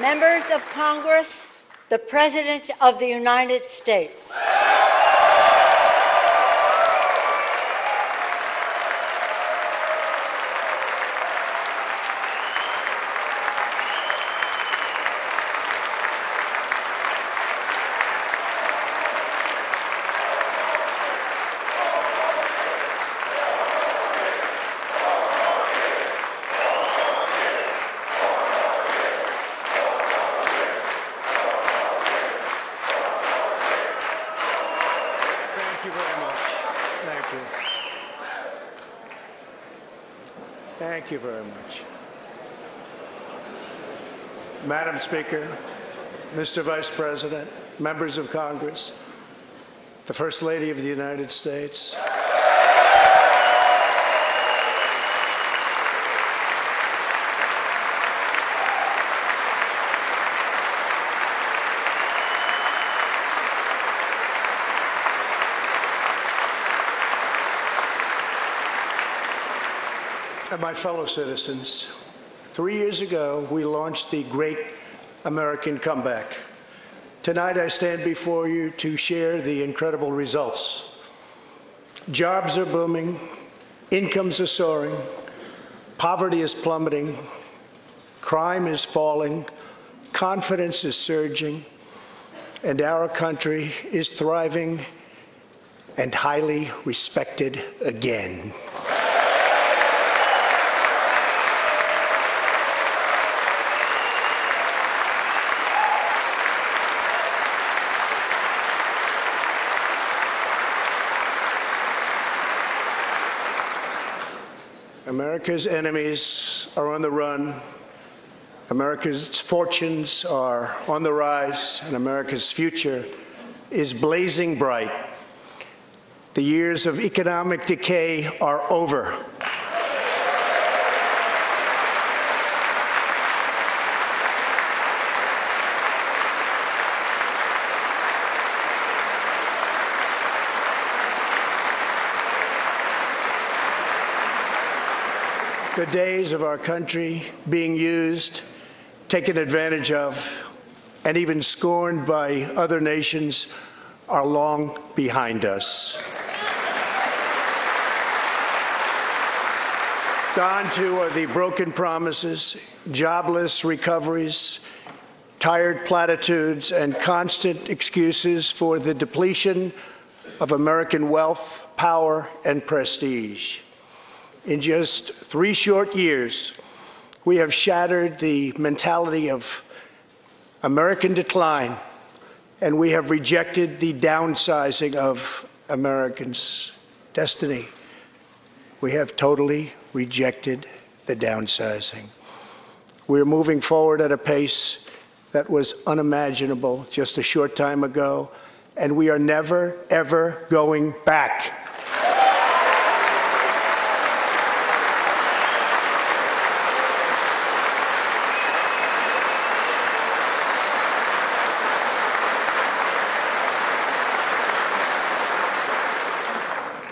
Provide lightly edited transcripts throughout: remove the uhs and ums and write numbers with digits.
Members of Congress, the President of the United States. Thank you very much. Thank you. Thank you very much. Madam Speaker, Mr. Vice President, members of Congress, the First Lady of the United States, and my fellow citizens, 3 years ago, we launched the Great American Comeback. Tonight, I stand before you to share the incredible results. Jobs are booming, incomes are soaring, poverty is plummeting, crime is falling, confidence is surging, and our country is thriving and highly respected again. America's enemies are on the run, America's fortunes are on the rise, and America's future is blazing bright. The years of economic decay are over. The days of our country being used, taken advantage of, and even scorned by other nations are long behind us. Gone too are the broken promises, jobless recoveries, tired platitudes, and constant excuses for the depletion of American wealth, power, and prestige. In just 3 short years, we have shattered the mentality of American decline, and we have rejected the downsizing of Americans' destiny. We have totally rejected the downsizing. We're moving forward at a pace that was unimaginable just a short time ago, and we are never, ever going back.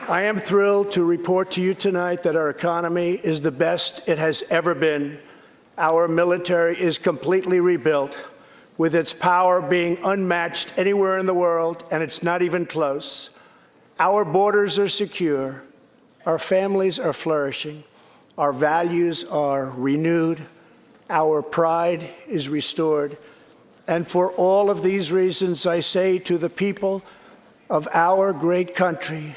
I am thrilled to report to you tonight that our economy is the best it has ever been. Our military is completely rebuilt, with its power being unmatched anywhere in the world, and it's not even close. Our borders are secure. Our families are flourishing. Our values are renewed. Our pride is restored. And for all of these reasons, I say to the people of our great country,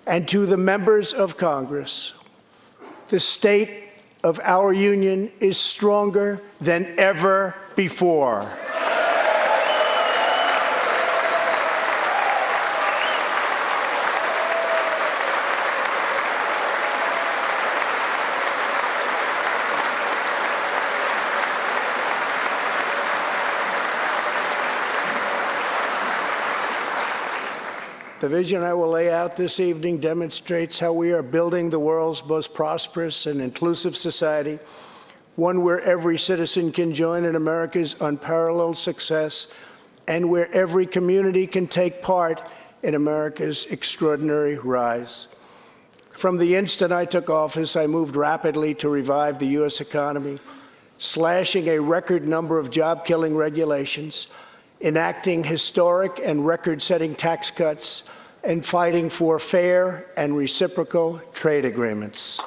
and to the members of Congress, the state of our union is stronger than ever before. The vision I will lay out this evening demonstrates how we are building the world's most prosperous and inclusive society, one where every citizen can join in America's unparalleled success, and where every community can take part in America's extraordinary rise. From the instant I took office, I moved rapidly to revive the U.S. economy, slashing a record number of job-killing regulations, enacting historic and record-setting tax cuts, and fighting for fair and reciprocal trade agreements.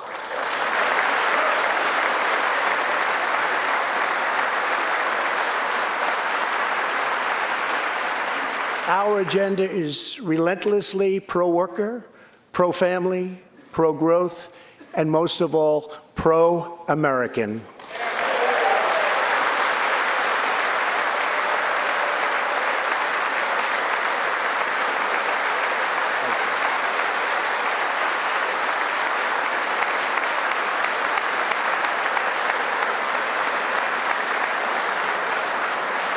Our agenda is relentlessly pro-worker, pro-family, pro-growth, and most of all, pro-American.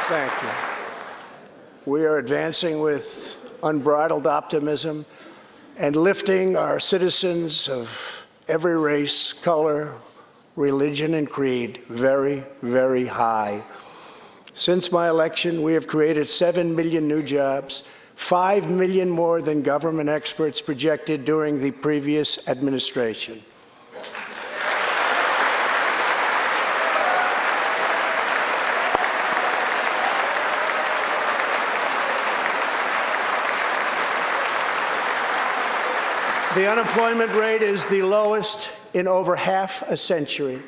Thank you. We are advancing with unbridled optimism and lifting our citizens of every race, color, religion, and creed very, very high. Since my election, we have created 7 million new jobs, 5 million more than government experts projected during the previous administration. The unemployment rate is the lowest in over half a century.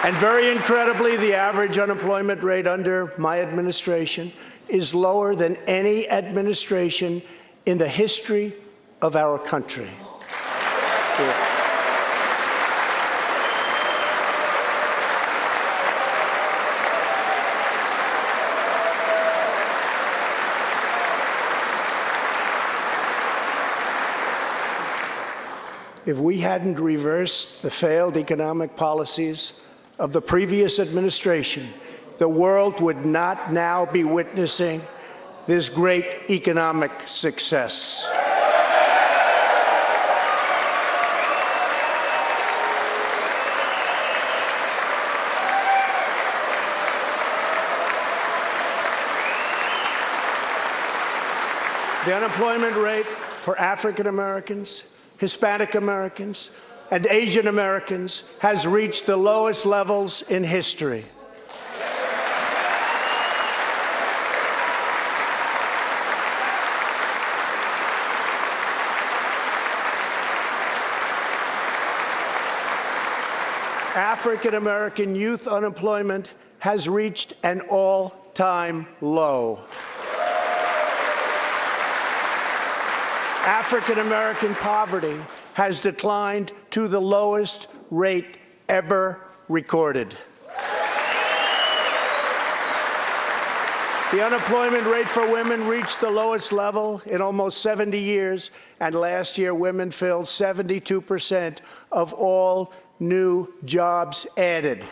And very incredibly, the average unemployment rate under my administration is lower than any administration in the history of our country. If we hadn't reversed the failed economic policies of the previous administration, the world would not now be witnessing this great economic success. The unemployment rate for African Americans, Hispanic Americans, and Asian Americans has reached the lowest levels in history. African American youth unemployment has reached an all-time low. African American poverty has declined to the lowest rate ever recorded. The unemployment rate for women reached the lowest level in almost 70 years, and last year women filled 72% of all new jobs added.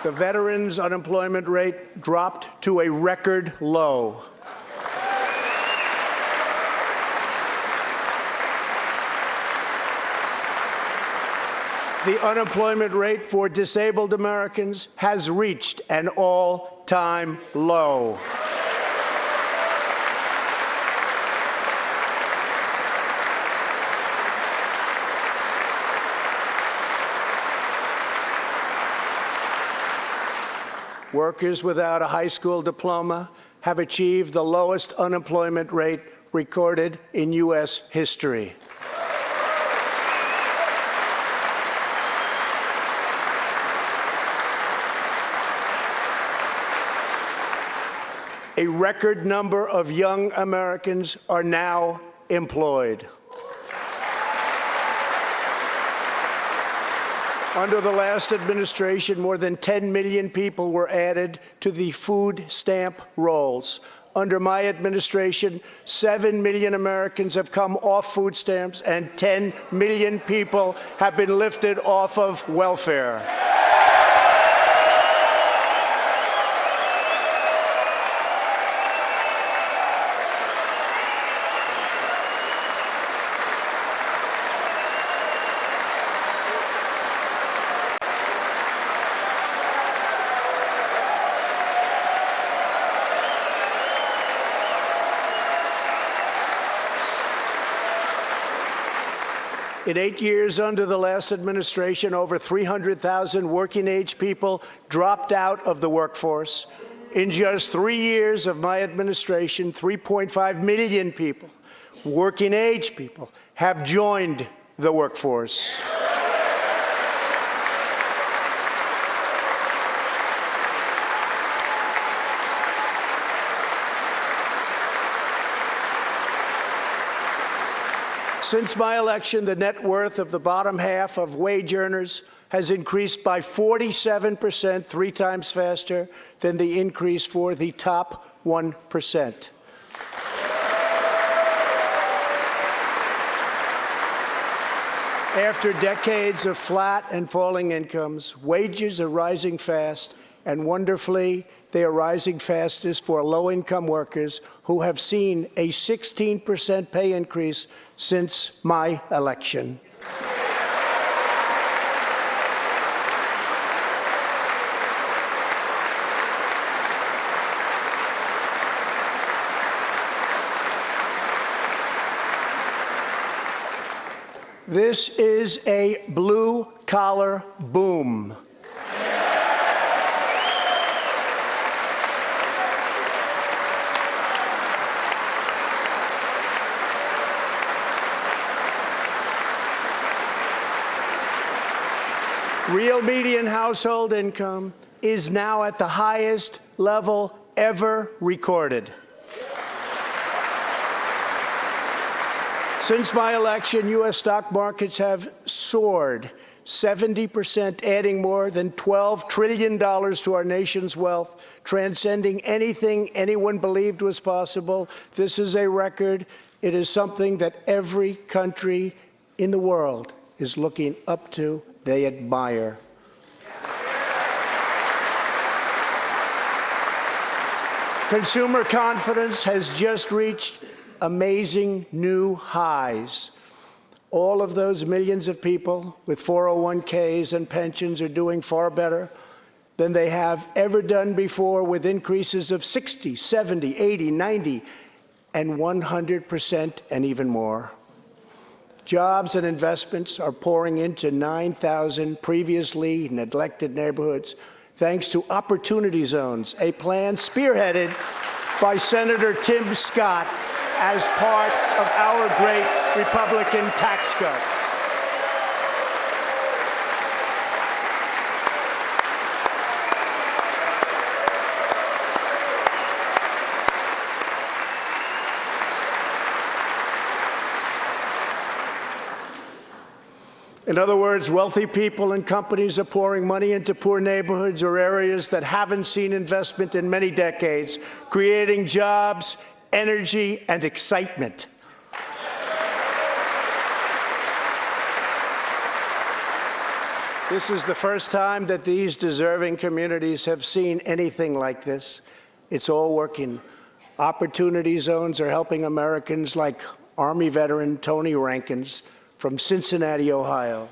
The veterans' unemployment rate dropped to a record low. The unemployment rate for disabled Americans has reached an all-time low. Workers without a high school diploma have achieved the lowest unemployment rate recorded in U.S. history. A record number of young Americans are now employed. Under the last administration, more than 10 million people were added to the food stamp rolls. Under my administration, 7 million Americans have come off food stamps, and 10 million people have been lifted off of welfare. In 8 years under the last administration, over 300,000 working-age people dropped out of the workforce. In just 3 years of my administration, 3.5 million people, working-age people, have joined the workforce. Since my election, the net worth of the bottom half of wage earners has increased by 47%, 3 times faster than the increase for the top 1%. After decades of flat and falling incomes, wages are rising fast, and wonderfully, they are rising fastest for low-income workers who have seen a 16% pay increase since my election. This is a blue-collar boom. Real median household income is now at the highest level ever recorded. Since my election, U.S. stock markets have soared 70%, adding more than $12 trillion to our nation's wealth, transcending anything anyone believed was possible. This is a record. It is something that every country in the world is looking up to. They admire. Consumer confidence has just reached amazing new highs. All of those millions of people with 401ks and pensions are doing far better than they have ever done before, with increases of 60, 70, 80, 90, and 100% and even more. Jobs and investments are pouring into 9,000 previously neglected neighborhoods, thanks to Opportunity Zones, a plan spearheaded by Senator Tim Scott as part of our great Republican tax cuts. In other words, wealthy people and companies are pouring money into poor neighborhoods or areas that haven't seen investment in many decades, creating jobs, energy, and excitement. This is the first time that these deserving communities have seen anything like this. It's all working. Opportunity Zones are helping Americans like Army veteran Tony Rankins from Cincinnati, Ohio.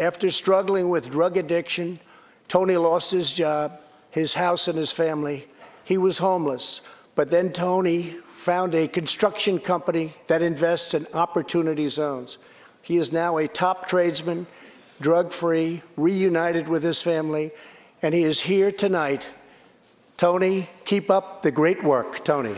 After struggling with drug addiction, Tony lost his job, his house, and his family. He was homeless. But then Tony found a construction company that invests in Opportunity Zones. He is now a top tradesman, drug-free, reunited with his family, and he is here tonight. Tony, keep up the great work, Tony.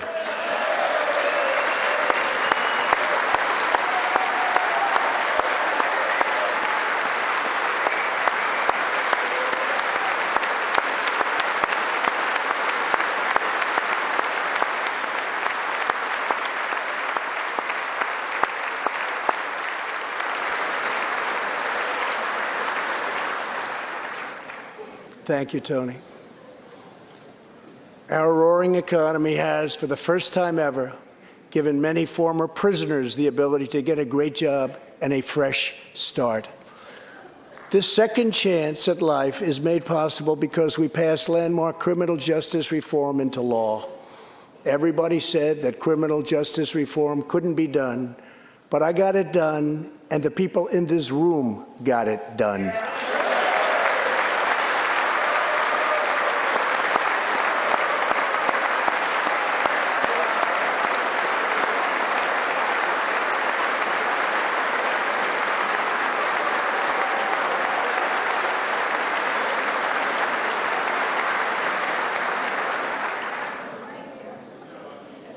Thank you, Tony. Our roaring economy has, for the first time ever, given many former prisoners the ability to get a great job and a fresh start. This second chance at life is made possible because we passed landmark criminal justice reform into law. Everybody said that criminal justice reform couldn't be done, but I got it done, and the people in this room got it done.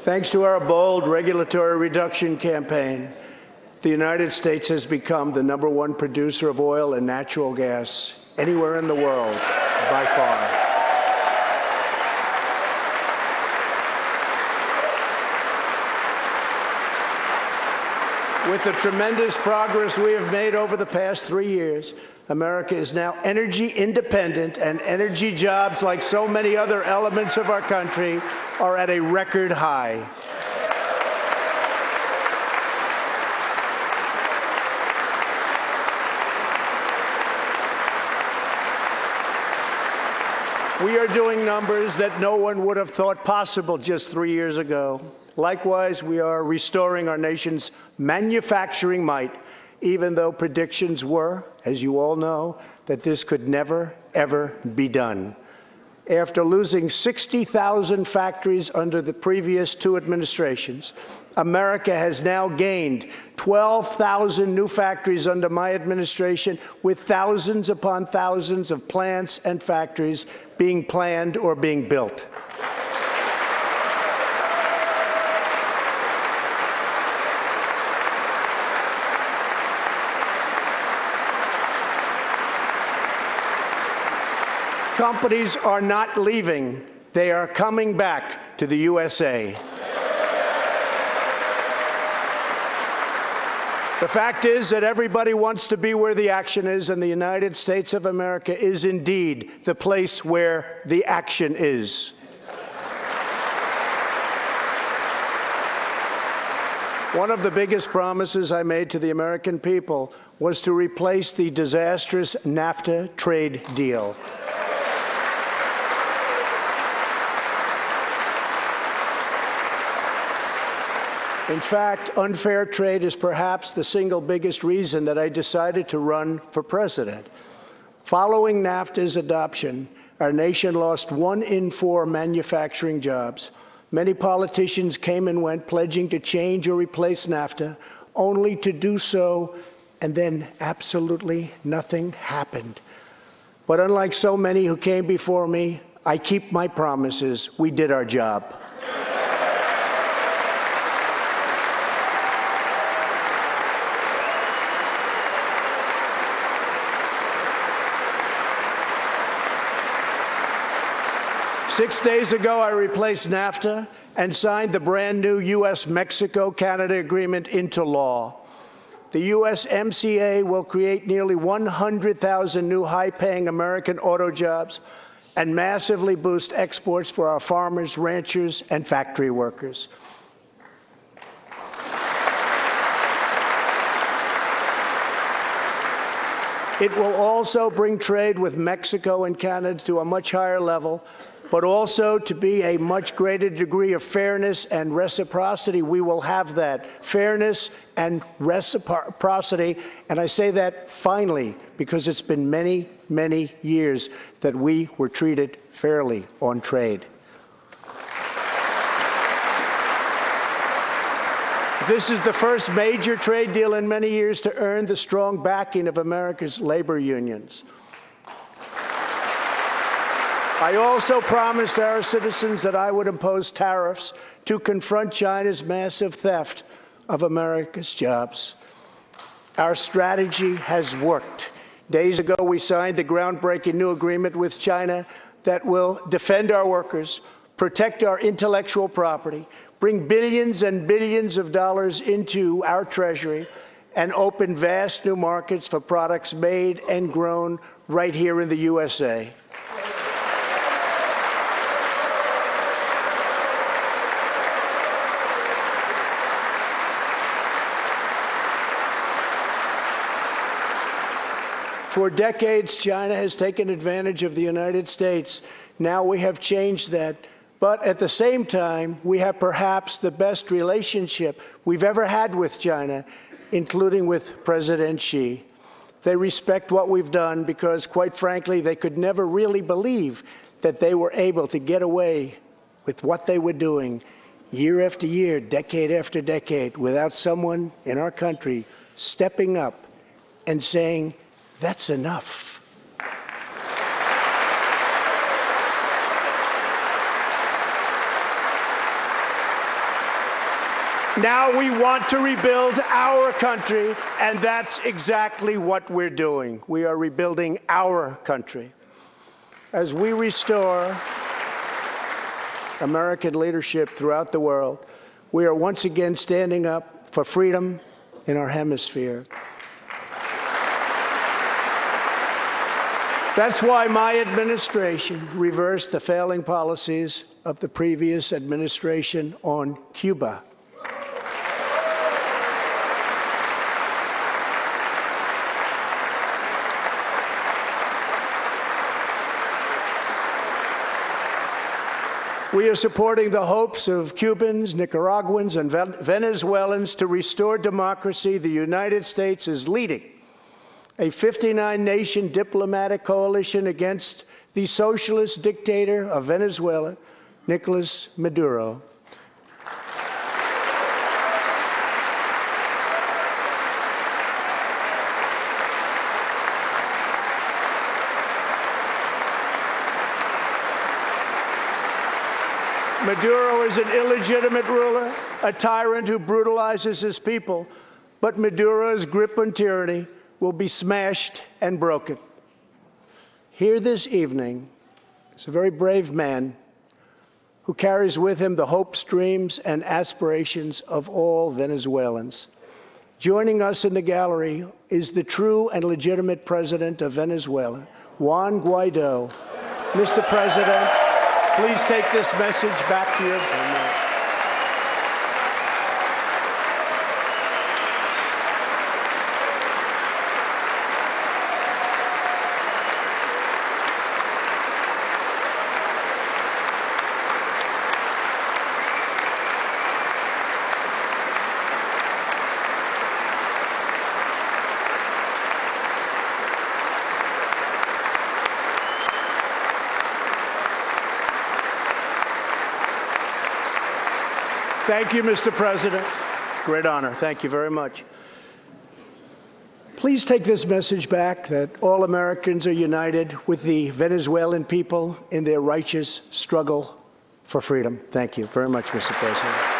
Thanks to our bold regulatory reduction campaign, the United States has become the #1 producer of oil and natural gas anywhere in the world by far. With the tremendous progress we have made over the past 3 years, America is now energy independent, and energy jobs, like so many other elements of our country, are at a record high. We are doing numbers that no one would have thought possible just 3 years ago. Likewise, we are restoring our nation's manufacturing might, even though predictions were, as you all know, that this could never, ever be done. After losing 60,000 factories under the previous 2 administrations, America has now gained 12,000 new factories under my administration, with thousands upon thousands of plants and factories being planned or being built. Companies are not leaving. They are coming back to the USA. The fact is that everybody wants to be where the action is, and the United States of America is indeed the place where the action is. One of the biggest promises I made to the American people was to replace the disastrous NAFTA trade deal. In fact, unfair trade is perhaps the single biggest reason that I decided to run for president. Following NAFTA's adoption, our nation lost 1 in 4 manufacturing jobs. Many politicians came and went, pledging to change or replace NAFTA, only to do so, and then absolutely nothing happened. But unlike so many who came before me, I keep my promises. We did our job. Six days ago, I replaced NAFTA and signed the brand-new U.S.-Mexico-Canada agreement into law. The USMCA will create nearly 100,000 new high-paying American auto jobs and massively boost exports for our farmers, ranchers, and factory workers. It will also bring trade with Mexico and Canada to a much higher level, but also to be a much greater degree of fairness and reciprocity. We will have that fairness and reciprocity, and I say that finally because it's been many, many years that we were treated fairly on trade. This is the first major trade deal in many years to earn the strong backing of America's labor unions. I also promised our citizens that I would impose tariffs to confront China's massive theft of America's jobs. Our strategy has worked. Days ago, we signed the groundbreaking new agreement with China that will defend our workers, protect our intellectual property, bring billions and billions of dollars into our treasury, and open vast new markets for products made and grown right here in the USA. For decades, China has taken advantage of the United States. Now we have changed that. But at the same time, we have perhaps the best relationship we've ever had with China, including with President Xi. They respect what we've done because, quite frankly, they could never really believe that they were able to get away with what they were doing year after year, decade after decade, without someone in our country stepping up and saying, "That's enough." Now we want to rebuild our country, and that's exactly what we're doing. We are rebuilding our country. As we restore American leadership throughout the world, we are once again standing up for freedom in our hemisphere. That's why my administration reversed the failing policies of the previous administration on Cuba. We are supporting the hopes of Cubans, Nicaraguans, and Venezuelans to restore democracy. The United States is leading a 59-nation diplomatic coalition against the socialist dictator of Venezuela, Nicolas Maduro. Maduro is an illegitimate ruler, a tyrant who brutalizes his people, but Maduro's grip on tyranny will be smashed and broken. Here this evening is a very brave man who carries with him the hopes, dreams, and aspirations of all Venezuelans. Joining us in the gallery is the true and legitimate president of Venezuela, Juan Guaido. Mr. President, please take this message back to your family. Thank you, Mr. President. Great honor. Thank you very much. Please take this message back that all Americans are united with the Venezuelan people in their righteous struggle for freedom. Thank you very much, Mr. President.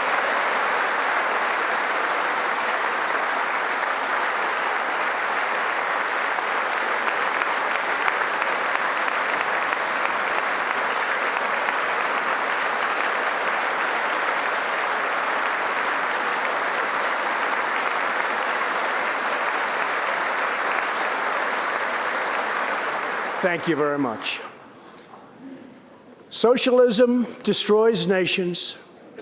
Thank you very much. Socialism destroys nations,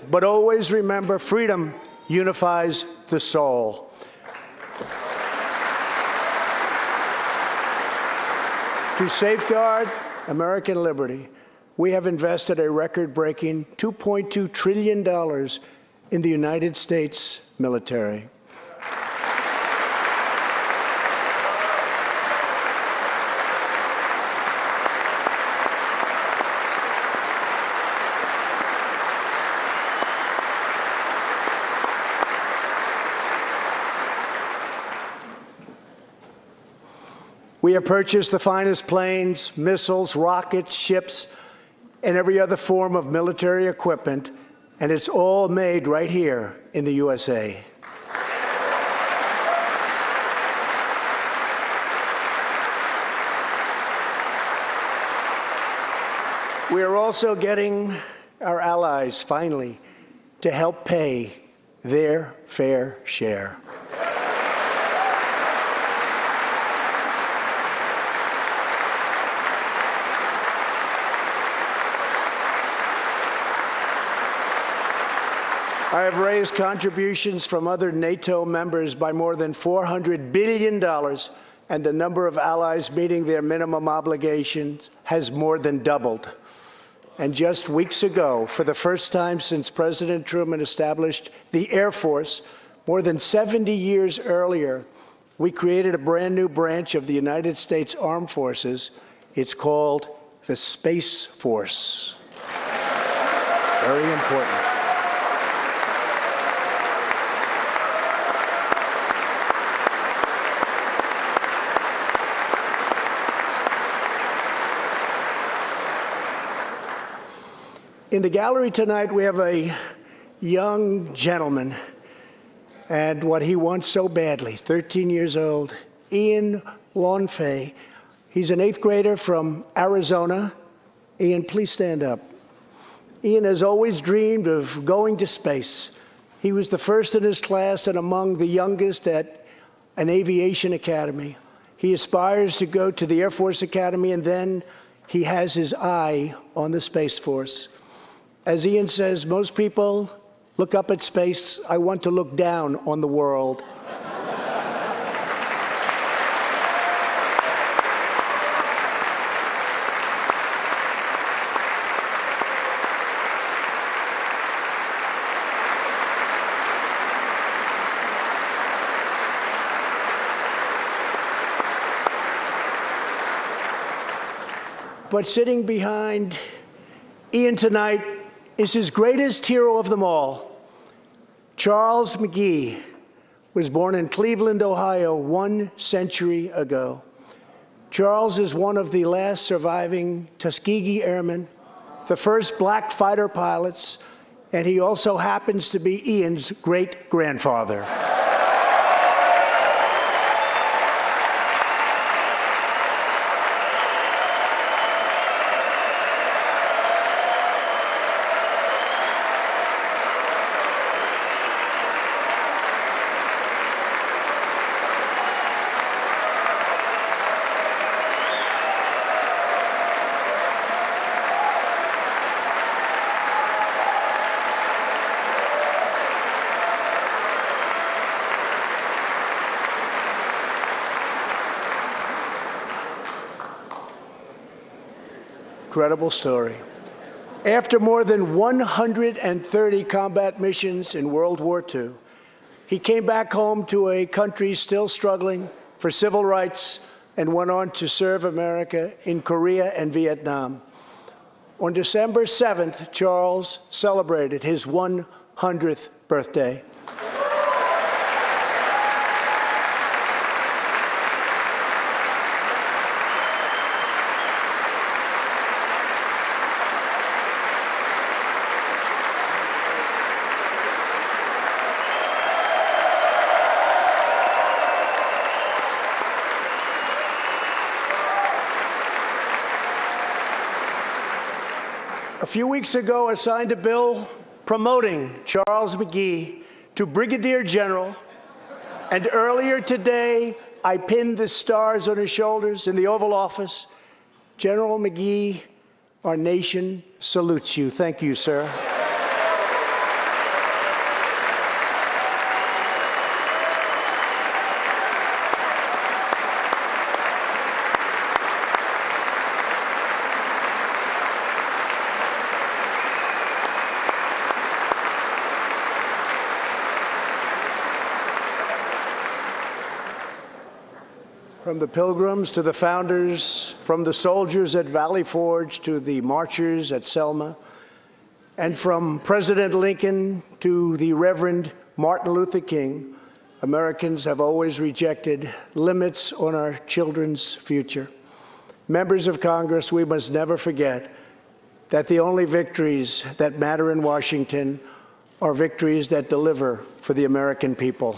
but always remember, freedom unifies the soul. To safeguard American liberty, we have invested a record-breaking $2.2 trillion in the United States military. We have purchased the finest planes, missiles, rockets, ships, and every other form of military equipment, and it's all made right here in the USA. We are also getting our allies, finally, to help pay their fair share. I have raised contributions from other NATO members by more than $400 billion, and the number of allies meeting their minimum obligations has more than doubled. And just weeks ago, for the first time since President Truman established the Air Force, more than 70 years earlier, we created a brand new branch of the United States Armed Forces. It's called the Space Force. Very important. In the gallery tonight, we have a young gentleman and what he wants so badly, 13 years old, Ian Lawnfay. He's an 8th grader from Arizona. Ian, please stand up. Ian has always dreamed of going to space. He was the first in his class and among the youngest at an aviation academy. He aspires to go to the Air Force Academy, and then he has his eye on the Space Force. As Ian says, most people look up at space. I want to look down on the world. But sitting behind Ian tonight is his greatest hero of them all. Charles McGee was born in Cleveland, Ohio, 1 century ago. Charles is one of the last surviving Tuskegee Airmen, the first black fighter pilots, and he also happens to be Ian's great-grandfather. Incredible story. After more than 130 combat missions in World War II, he came back home to a country still struggling for civil rights and went on to serve America in Korea and Vietnam. On December 7th, Charles celebrated his 100th birthday. A few weeks ago, I signed a bill promoting Charles McGee to Brigadier General, and earlier today, I pinned the stars on his shoulders in the Oval Office. General McGee, our nation salutes you. Thank you, sir. From the Pilgrims to the founders, from the soldiers at Valley Forge to the marchers at Selma, and from President Lincoln to the Reverend Martin Luther King, Americans have always rejected limits on our children's future. Members of Congress, we must never forget that the only victories that matter in Washington are victories that deliver for the American people.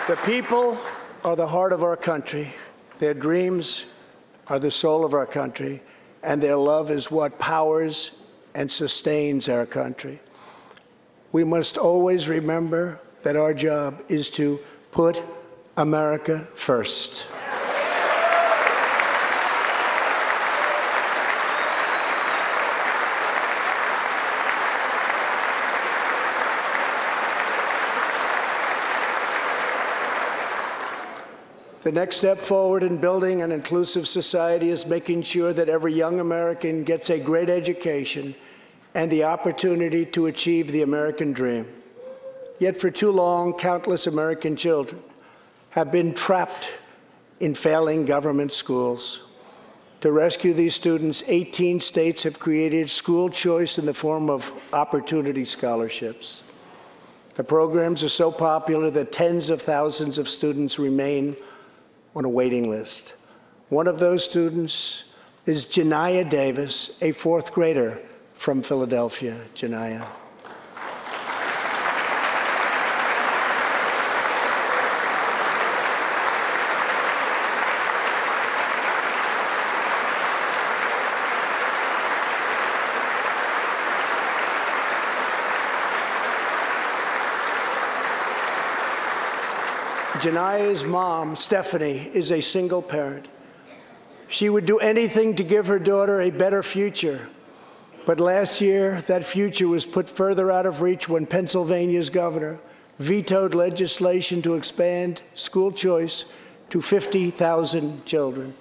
The people are the heart of our country. Their dreams are the soul of our country, and their love is what powers and sustains our country. We must always remember that our job is to put America first. The next step forward in building an inclusive society is making sure that every young American gets a great education and the opportunity to achieve the American dream. Yet for too long, countless American children have been trapped in failing government schools. To rescue these students, 18 states have created school choice in the form of opportunity scholarships. The programs are so popular that tens of thousands of students remain on a waiting list. One of those students is Janiyah Davis, a fourth grader from Philadelphia. Janiyah. Janiyah's mom, Stephanie, is a single parent. She would do anything to give her daughter a better future. But last year, that future was put further out of reach when Pennsylvania's governor vetoed legislation to expand school choice to 50,000 children.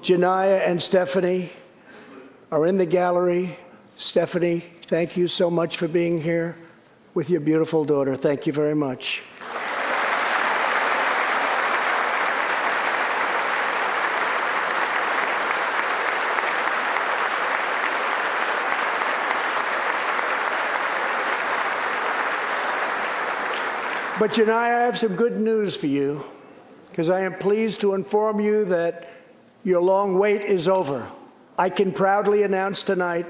Janiyah and Stephanie are in the gallery. Stephanie, thank you so much for being here with your beautiful daughter. Thank you very much. But Janiyah, I have some good news for you, because I am pleased to inform you that your long wait is over. I can proudly announce tonight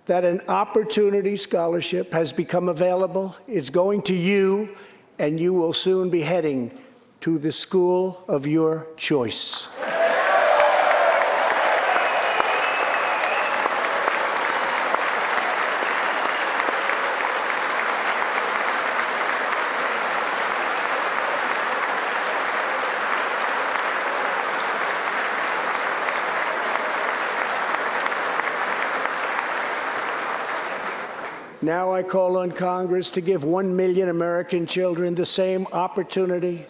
that an Opportunity Scholarship has become available. It's going to you, and you will soon be heading to the school of your choice. Now I call on Congress to give 1 million American children the same opportunity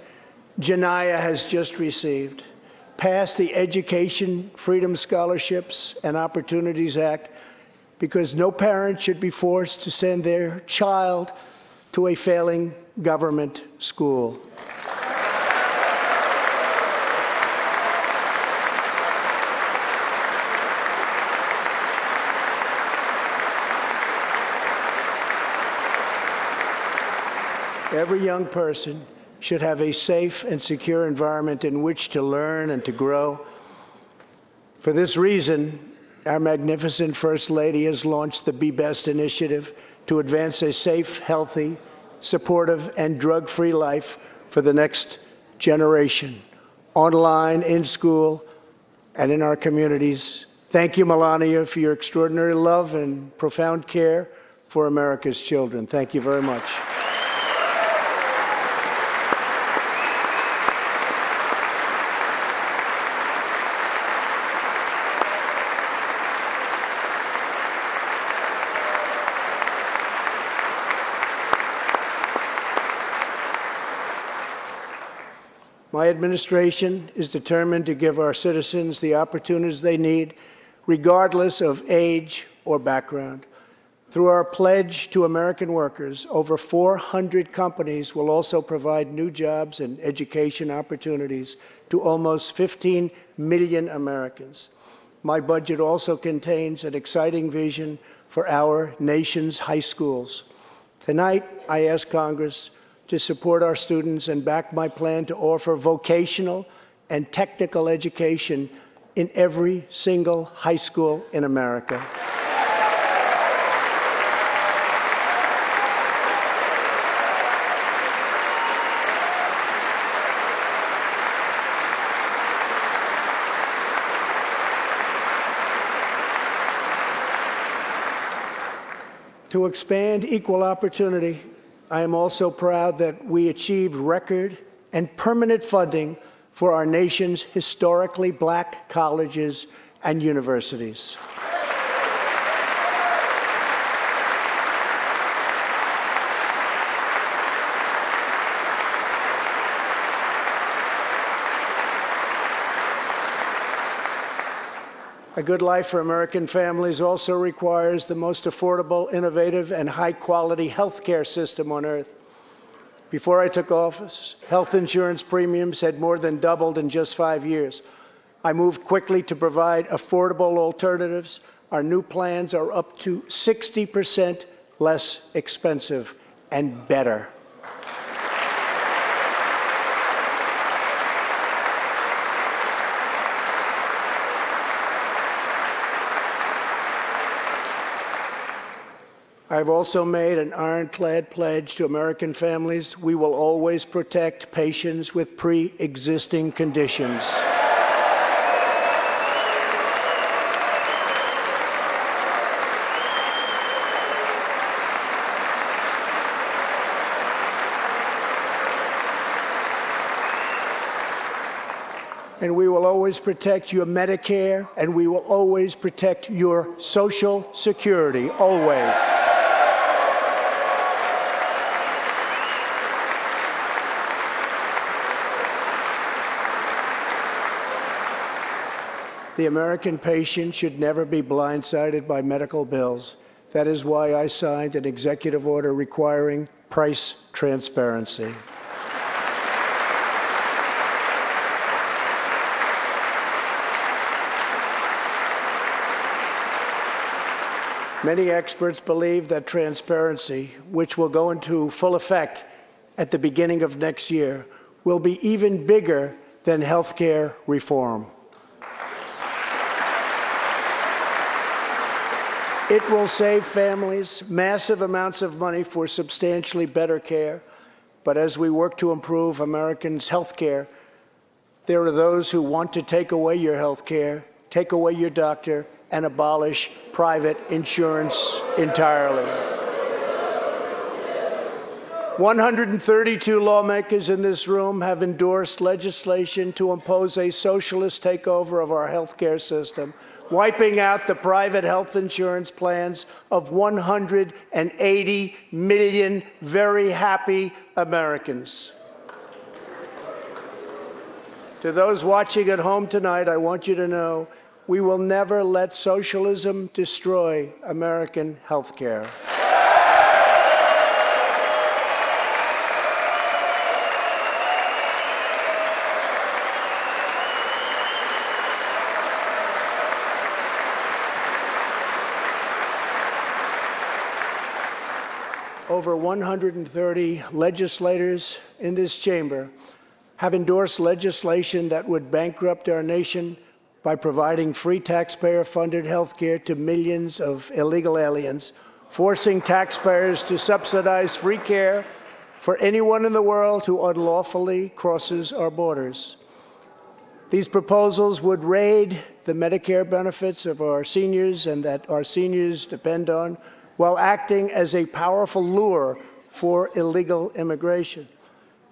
Janiyah has just received. Pass the Education Freedom Scholarships and Opportunities Act, because no parent should be forced to send their child to a failing government school. Every young person should have a safe and secure environment in which to learn and to grow. For this reason, our magnificent First Lady has launched the Be Best initiative to advance a safe, healthy, supportive, and drug-free life for the next generation, online, in school, and in our communities. Thank you, Melania, for your extraordinary love and profound care for America's children. Thank you very much. My administration is determined to give our citizens the opportunities they need, regardless of age or background. Through our pledge to American workers, over 400 companies will also provide new jobs and education opportunities to almost 15 million Americans. My budget also contains an exciting vision for our nation's high schools. Tonight, I ask Congress to support our students and back my plan to offer vocational and technical education in every single high school in America. To expand equal opportunity, I am also proud that we achieved record and permanent funding for our nation's historically black colleges and universities. A good life for American families also requires the most affordable, innovative, and high-quality health care system on earth. Before I took office, health insurance premiums had more than doubled in just 5 years. I moved quickly to provide affordable alternatives. Our new plans are up to 60% less expensive and better. I've also made an ironclad pledge to American families. We will always protect patients with pre-existing conditions. And we will always protect your Medicare, and we will always protect your Social Security, always. The American patient should never be blindsided by medical bills. That is why I signed an executive order requiring price transparency. Many experts believe that transparency, which will go into full effect at the beginning of next year, will be even bigger than health care reform. It will save families massive amounts of money for substantially better care. But as we work to improve Americans' health care, there are those who want to take away your health care, take away your doctor, and abolish private insurance entirely. 132 lawmakers in this room have endorsed legislation to impose a socialist takeover of our health care system, wiping out the private health insurance plans of 180 million very happy Americans. To those watching at home tonight, I want you to know we will never let socialism destroy American health care. Over 130 legislators in this chamber have endorsed legislation that would bankrupt our nation by providing free taxpayer-funded health care to millions of illegal aliens, forcing taxpayers to subsidize free care for anyone in the world who unlawfully crosses our borders. These proposals would raid the Medicare benefits of our seniors and that our seniors depend on, while acting as a powerful lure for illegal immigration.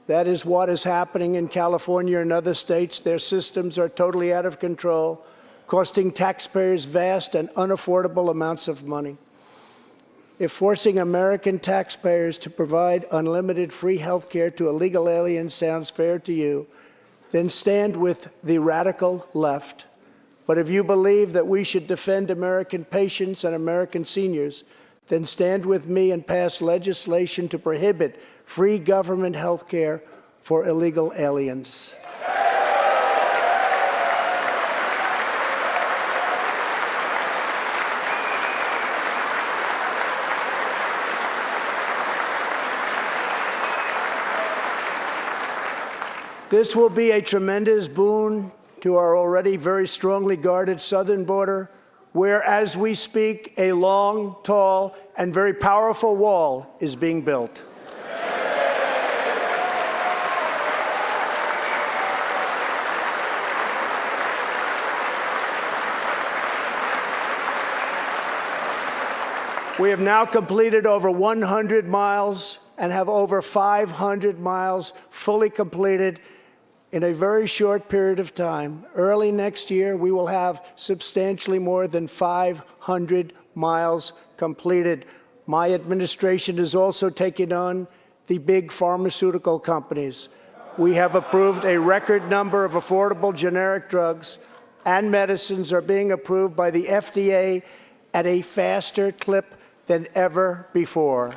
That is what is happening in California and other states. Their systems are totally out of control, costing taxpayers vast and unaffordable amounts of money. If forcing American taxpayers to provide unlimited free health care to illegal aliens sounds fair to you, then stand with the radical left. But if you believe that we should defend American patients and American seniors, then stand with me and pass legislation to prohibit free government health care for illegal aliens. This will be a tremendous boon to our already very strongly guarded southern border, where, as we speak, a long, tall, and very powerful wall is being built. We have now completed over 100 miles and have over 500 miles fully completed in a very short period of time. Early next year, we will have substantially more than 500 miles completed. My administration is also taking on the big pharmaceutical companies. We have approved a record number of affordable generic drugs, and medicines are being approved by the FDA at a faster clip than ever before.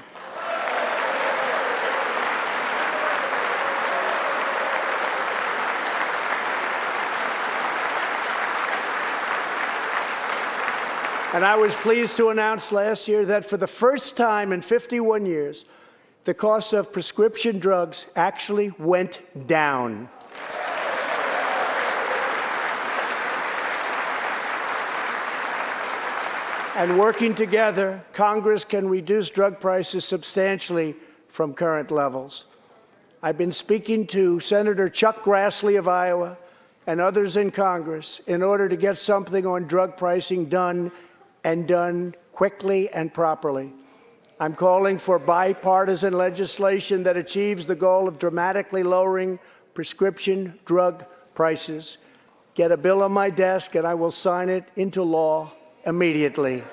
And I was pleased to announce last year that for the first time in 51 years, the cost of prescription drugs actually went down. And working together, Congress can reduce drug prices substantially from current levels. I've been speaking to Senator Chuck Grassley of Iowa and others in Congress in order to get something on drug pricing done, and done quickly and properly. I'm calling for bipartisan legislation that achieves the goal of dramatically lowering prescription drug prices. Get a bill on my desk and I will sign it into law immediately.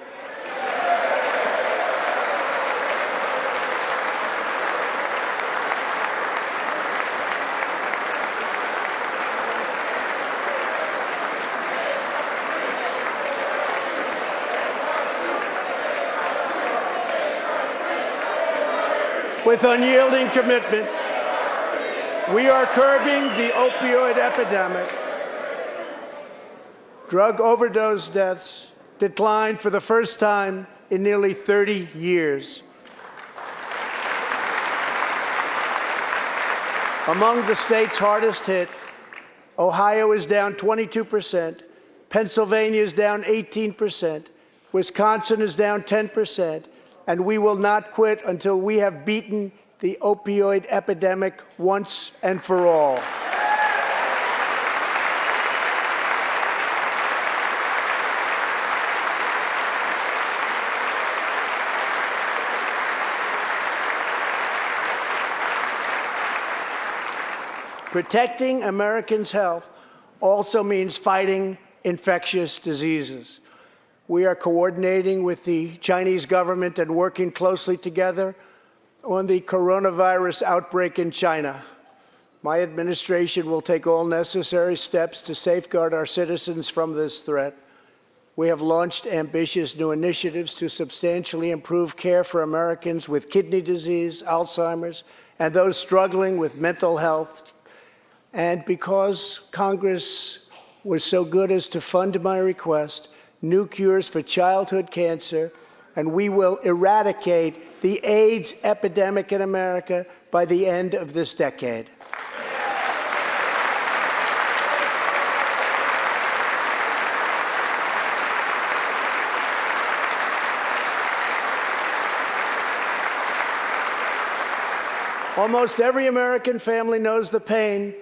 With unyielding commitment, we are curbing the opioid epidemic. Drug overdose deaths declined for the first time in nearly 30 years. Among the states hardest hit, Ohio is down 22%, Pennsylvania is down 18%, Wisconsin is down 10%, and we will not quit until we have beaten the opioid epidemic once and for all. Protecting Americans' health also means fighting infectious diseases. We are coordinating with the Chinese government and working closely together on the coronavirus outbreak in China. My administration will take all necessary steps to safeguard our citizens from this threat. We have launched ambitious new initiatives to substantially improve care for Americans with kidney disease, Alzheimer's, and those struggling with mental health. And because Congress was so good as to fund my request, new cures for childhood cancer, and we will eradicate the AIDS epidemic in America by the end of this decade. Almost every American family knows the pain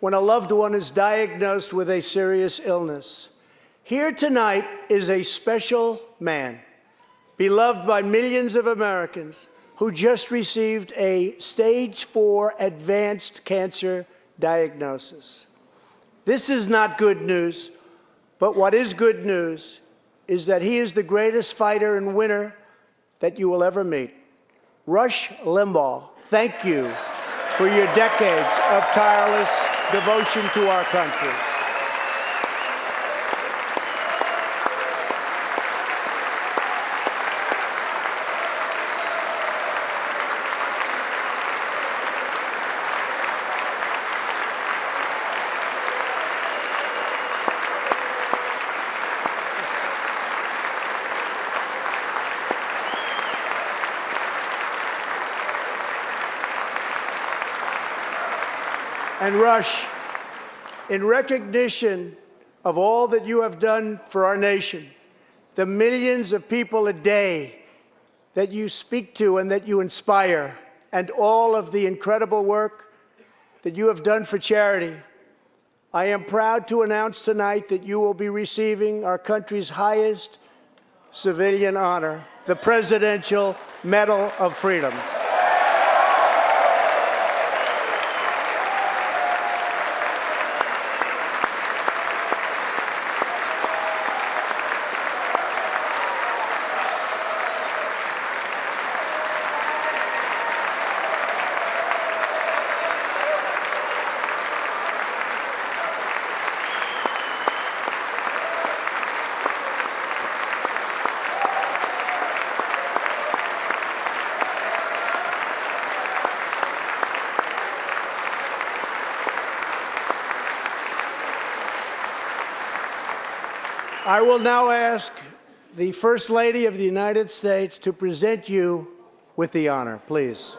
when a loved one is diagnosed with a serious illness. Here tonight is a special man, beloved by millions of Americans, who just received a stage 4 advanced cancer diagnosis. This is not good news, but what is good news is that he is the greatest fighter and winner that you will ever meet. Rush Limbaugh, thank you for your decades of tireless devotion to our country. And Rush, in recognition of all that you have done for our nation, the millions of people a day that you speak to and that you inspire, and all of the incredible work that you have done for charity, I am proud to announce tonight that you will be receiving our country's highest civilian honor, the Presidential Medal of Freedom. I will now ask the First Lady of the United States to present you with the honor, please.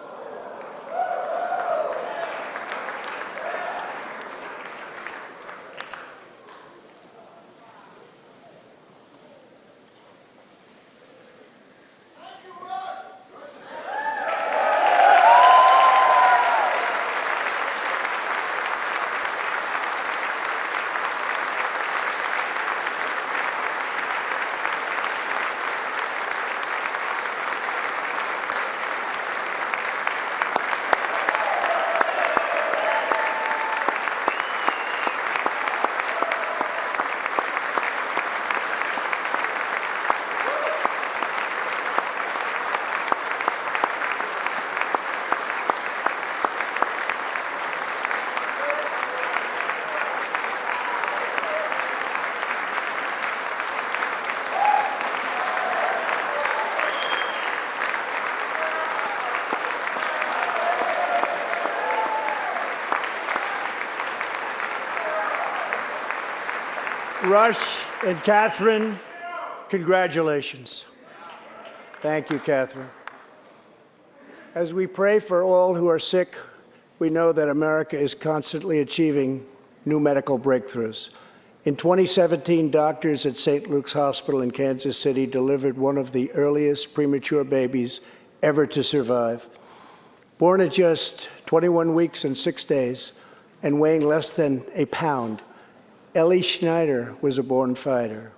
Rush and Catherine, congratulations. Thank you, Catherine. As we pray for all who are sick, we know that America is constantly achieving new medical breakthroughs. In 2017, doctors at St. Luke's Hospital in Kansas City delivered one of the earliest premature babies ever to survive. Born at just 21 weeks and 6 days and weighing less than a pound, Ellie Schneider was a born fighter.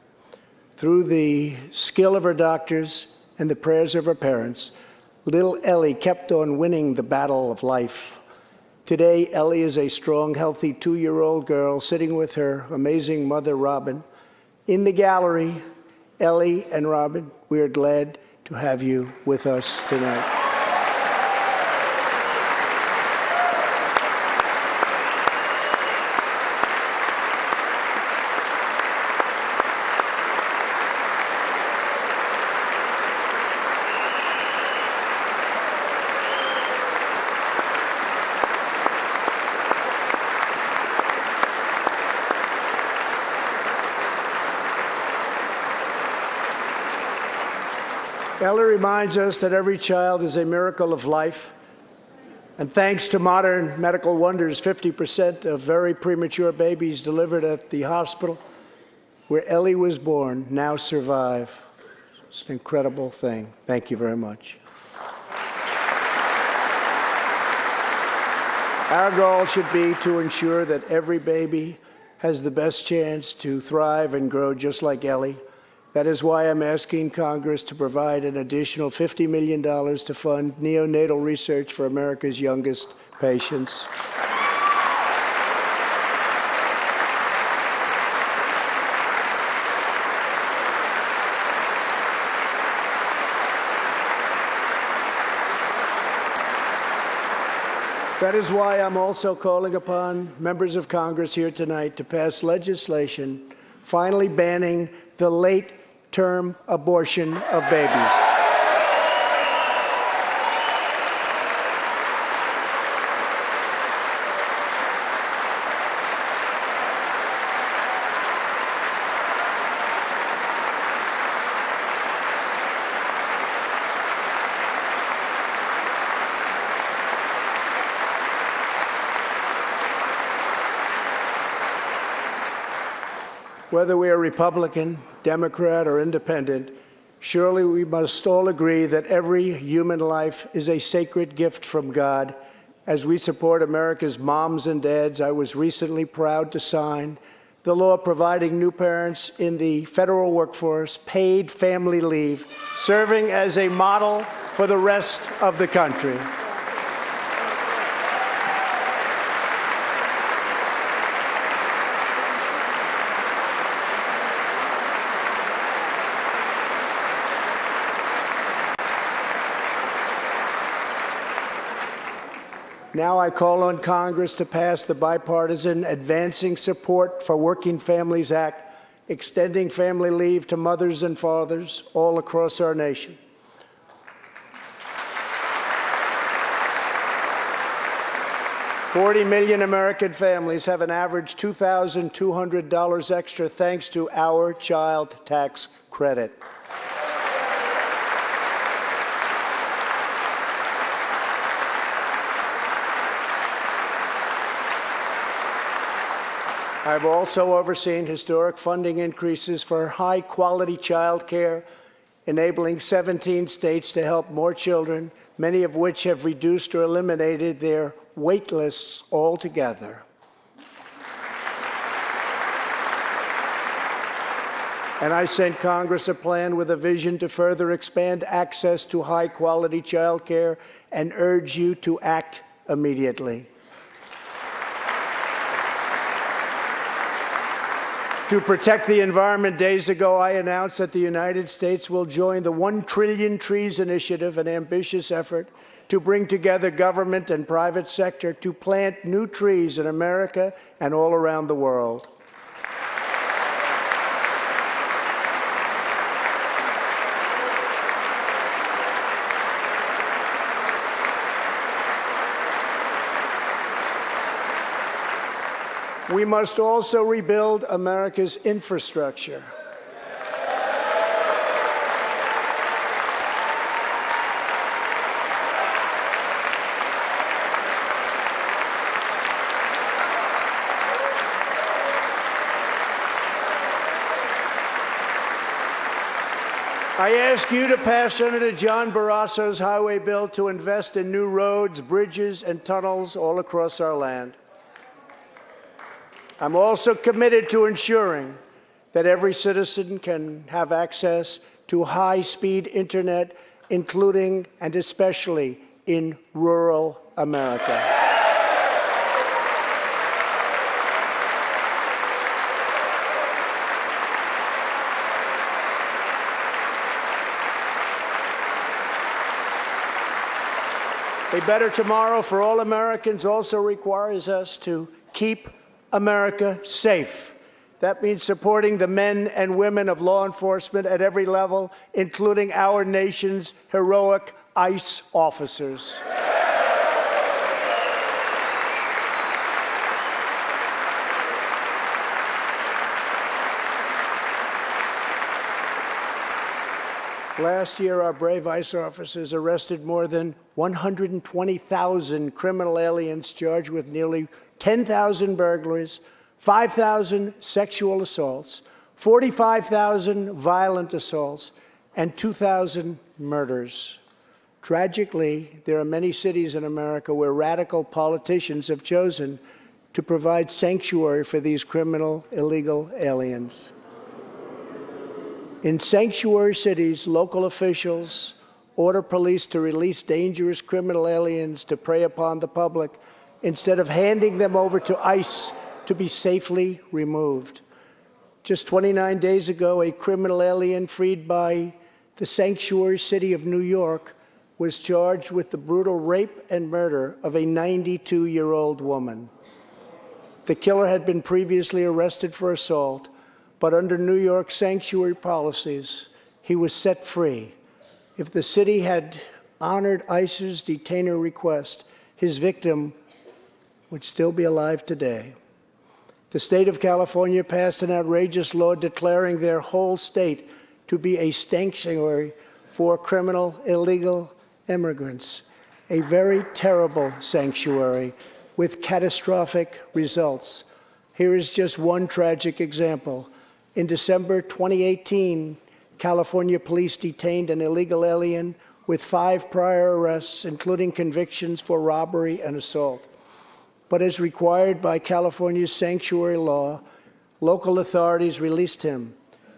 Through the skill of her doctors and the prayers of her parents, little Ellie kept on winning the battle of life. Today, Ellie is a strong, healthy 2-year-old girl sitting with her amazing mother, Robin. In the gallery, Ellie and Robin, we are glad to have you with us tonight. Ellie reminds us that every child is a miracle of life. And thanks to modern medical wonders, 50% of very premature babies delivered at the hospital where Ellie was born now survive. It's an incredible thing. Thank you very much. Our goal should be to ensure that every baby has the best chance to thrive and grow just like Ellie. That is why I'm asking Congress to provide an additional $50 million to fund neonatal research for America's youngest patients. That is why I'm also calling upon members of Congress here tonight to pass legislation finally banning the late-term abortion of babies. Whether we are Republican, Democrat, or Independent, surely we must all agree that every human life is a sacred gift from God. As we support America's moms and dads, I was recently proud to sign the law providing new parents in the federal workforce paid family leave, serving as a model for the rest of the country. Now I call on Congress to pass the bipartisan Advancing Support for Working Families Act, extending family leave to mothers and fathers all across our nation. $40 million American families have an average $2,200 extra thanks to our child tax credit. I've also overseen historic funding increases for high-quality child care, enabling 17 states to help more children, many of which have reduced or eliminated their wait lists altogether. And I sent Congress a plan with a vision to further expand access to high-quality child care and urge you to act immediately. To protect the environment, days ago I announced that the United States will join the 1 Trillion Trees Initiative, an ambitious effort to bring together government and private sector to plant new trees in America and all around the world. We must also rebuild America's infrastructure. I ask you to pass Senator John Barrasso's highway bill to invest in new roads, bridges, and tunnels all across our land. I'm also committed to ensuring that every citizen can have access to high-speed internet, including and especially in rural America. A better tomorrow for all Americans also requires us to keep America safe. That means supporting the men and women of law enforcement at every level, including our nation's heroic ICE officers. Last year, our brave ICE officers arrested more than 120,000 criminal aliens charged with nearly 10,000 burglaries, 5,000 sexual assaults, 45,000 violent assaults, and 2,000 murders. Tragically, there are many cities in America where radical politicians have chosen to provide sanctuary for these criminal illegal aliens. In sanctuary cities, local officials order police to release dangerous criminal aliens to prey upon the public instead of handing them over to ICE to be safely removed. Just 29 days ago, a criminal alien freed by the sanctuary city of New York was charged with the brutal rape and murder of a 92-year-old woman. The killer had been previously arrested for assault, but under New York's sanctuary policies, he was set free. If the city had honored ICE's detainer request, his victim would still be alive today. The state of California passed an outrageous law declaring their whole state to be a sanctuary for criminal illegal immigrants, a very terrible sanctuary with catastrophic results. Here is just one tragic example. In December 2018, California police detained an illegal alien with 5 prior arrests, including convictions for robbery and assault. But as required by California's sanctuary law, local authorities released him.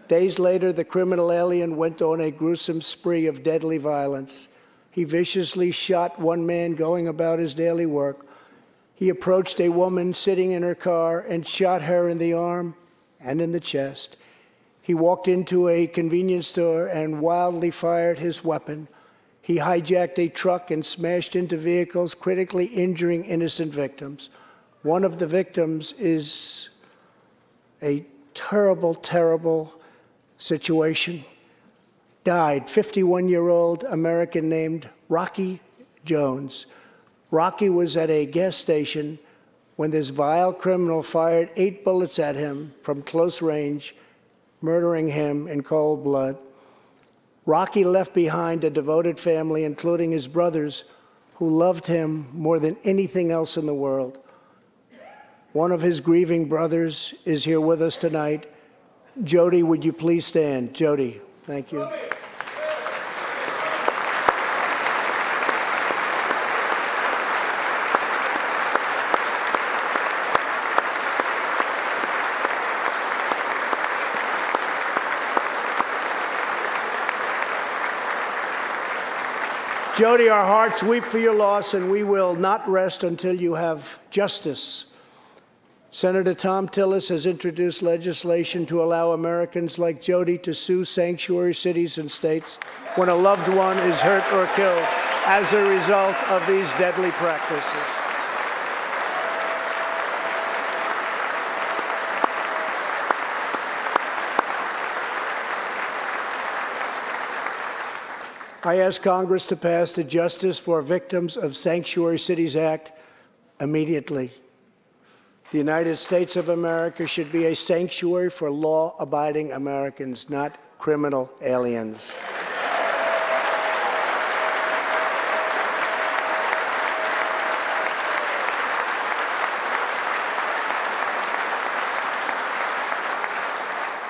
Days later, the criminal alien went on a gruesome spree of deadly violence. He viciously shot one man going about his daily work. He approached a woman sitting in her car and shot her in the arm and in the chest. He walked into a convenience store and wildly fired his weapon. He hijacked a truck and smashed into vehicles, critically injuring innocent victims. One of the victims is a terrible, terrible situation. Died, 51-year-old American named Rocky Jones. Rocky was at a gas station when this vile criminal fired 8 bullets at him from close range, murdering him in cold blood. Rocky left behind a devoted family, including his brothers, who loved him more than anything else in the world. One of his grieving brothers is here with us tonight. Jody, would you please stand? Jody, thank you. Jody, our hearts weep for your loss, and we will not rest until you have justice. Senator Thom Tillis has introduced legislation to allow Americans like Jody to sue sanctuary cities and states when a loved one is hurt or killed as a result of these deadly practices. I ask Congress to pass the Justice for Victims of Sanctuary Cities Act immediately. The United States of America should be a sanctuary for law-abiding Americans, not criminal aliens.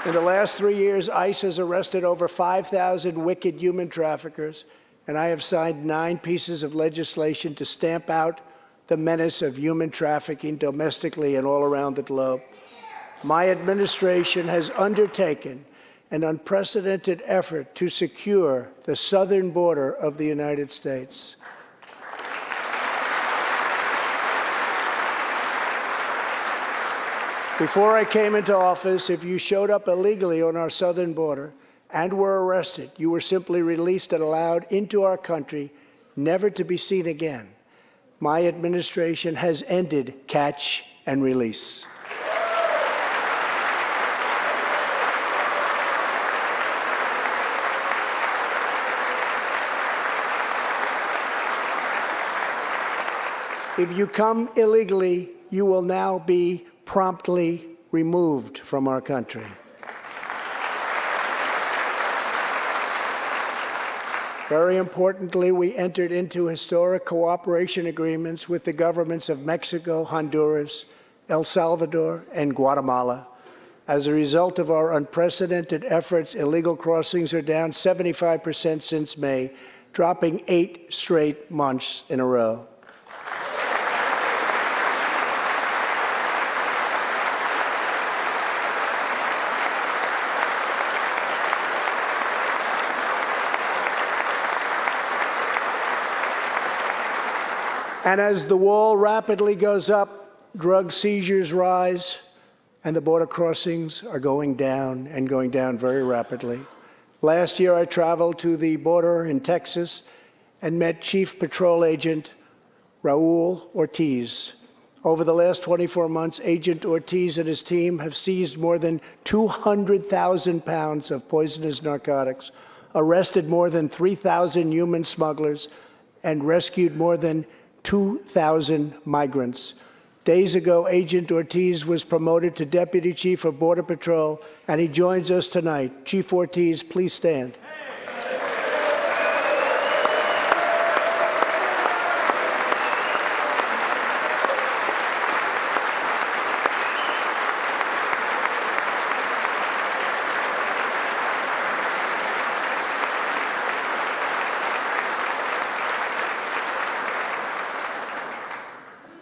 In the last 3 years, ICE has arrested over 5,000 wicked human traffickers, and I have signed 9 pieces of legislation to stamp out the menace of human trafficking domestically and all around the globe. My administration has undertaken an unprecedented effort to secure the southern border of the United States. Before I came into office, if you showed up illegally on our southern border and were arrested, you were simply released and allowed into our country, never to be seen again. My administration has ended catch and release. If you come illegally, you will now be promptly removed from our country. Very importantly, we entered into historic cooperation agreements with the governments of Mexico, Honduras, El Salvador, and Guatemala. As a result of our unprecedented efforts, illegal crossings are down 75% since May, dropping 8 straight months in a row. And as the wall rapidly goes up, drug seizures rise, and the border crossings are going down and going down very rapidly. Last year, I traveled to the border in Texas and met Chief Patrol Agent Raul Ortiz. Over the last 24 months, Agent Ortiz and his team have seized more than 200,000 pounds of poisonous narcotics, arrested more than 3,000 human smugglers, and rescued more than 2,000 migrants. Days ago, Agent Ortiz was promoted to Deputy Chief of Border Patrol, and he joins us tonight. Chief Ortiz, please stand.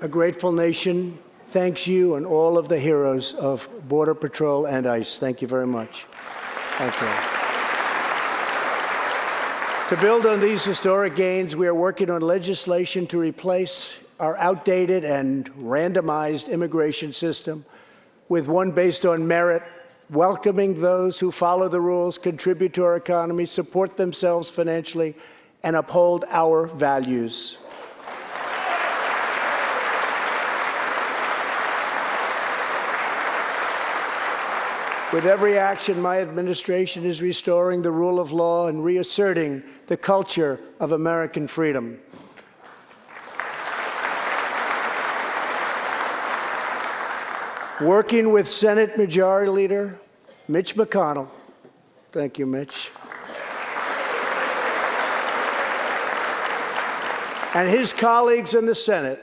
A grateful nation thanks you and all of the heroes of Border Patrol and ICE. Thank you very much. Thank you. To build on these historic gains, we are working on legislation to replace our outdated and randomized immigration system with one based on merit, welcoming those who follow the rules, contribute to our economy, support themselves financially, and uphold our values. With every action, my administration is restoring the rule of law and reasserting the culture of American freedom. Working with Senate Majority Leader Mitch McConnell, thank you, Mitch, and his colleagues in the Senate,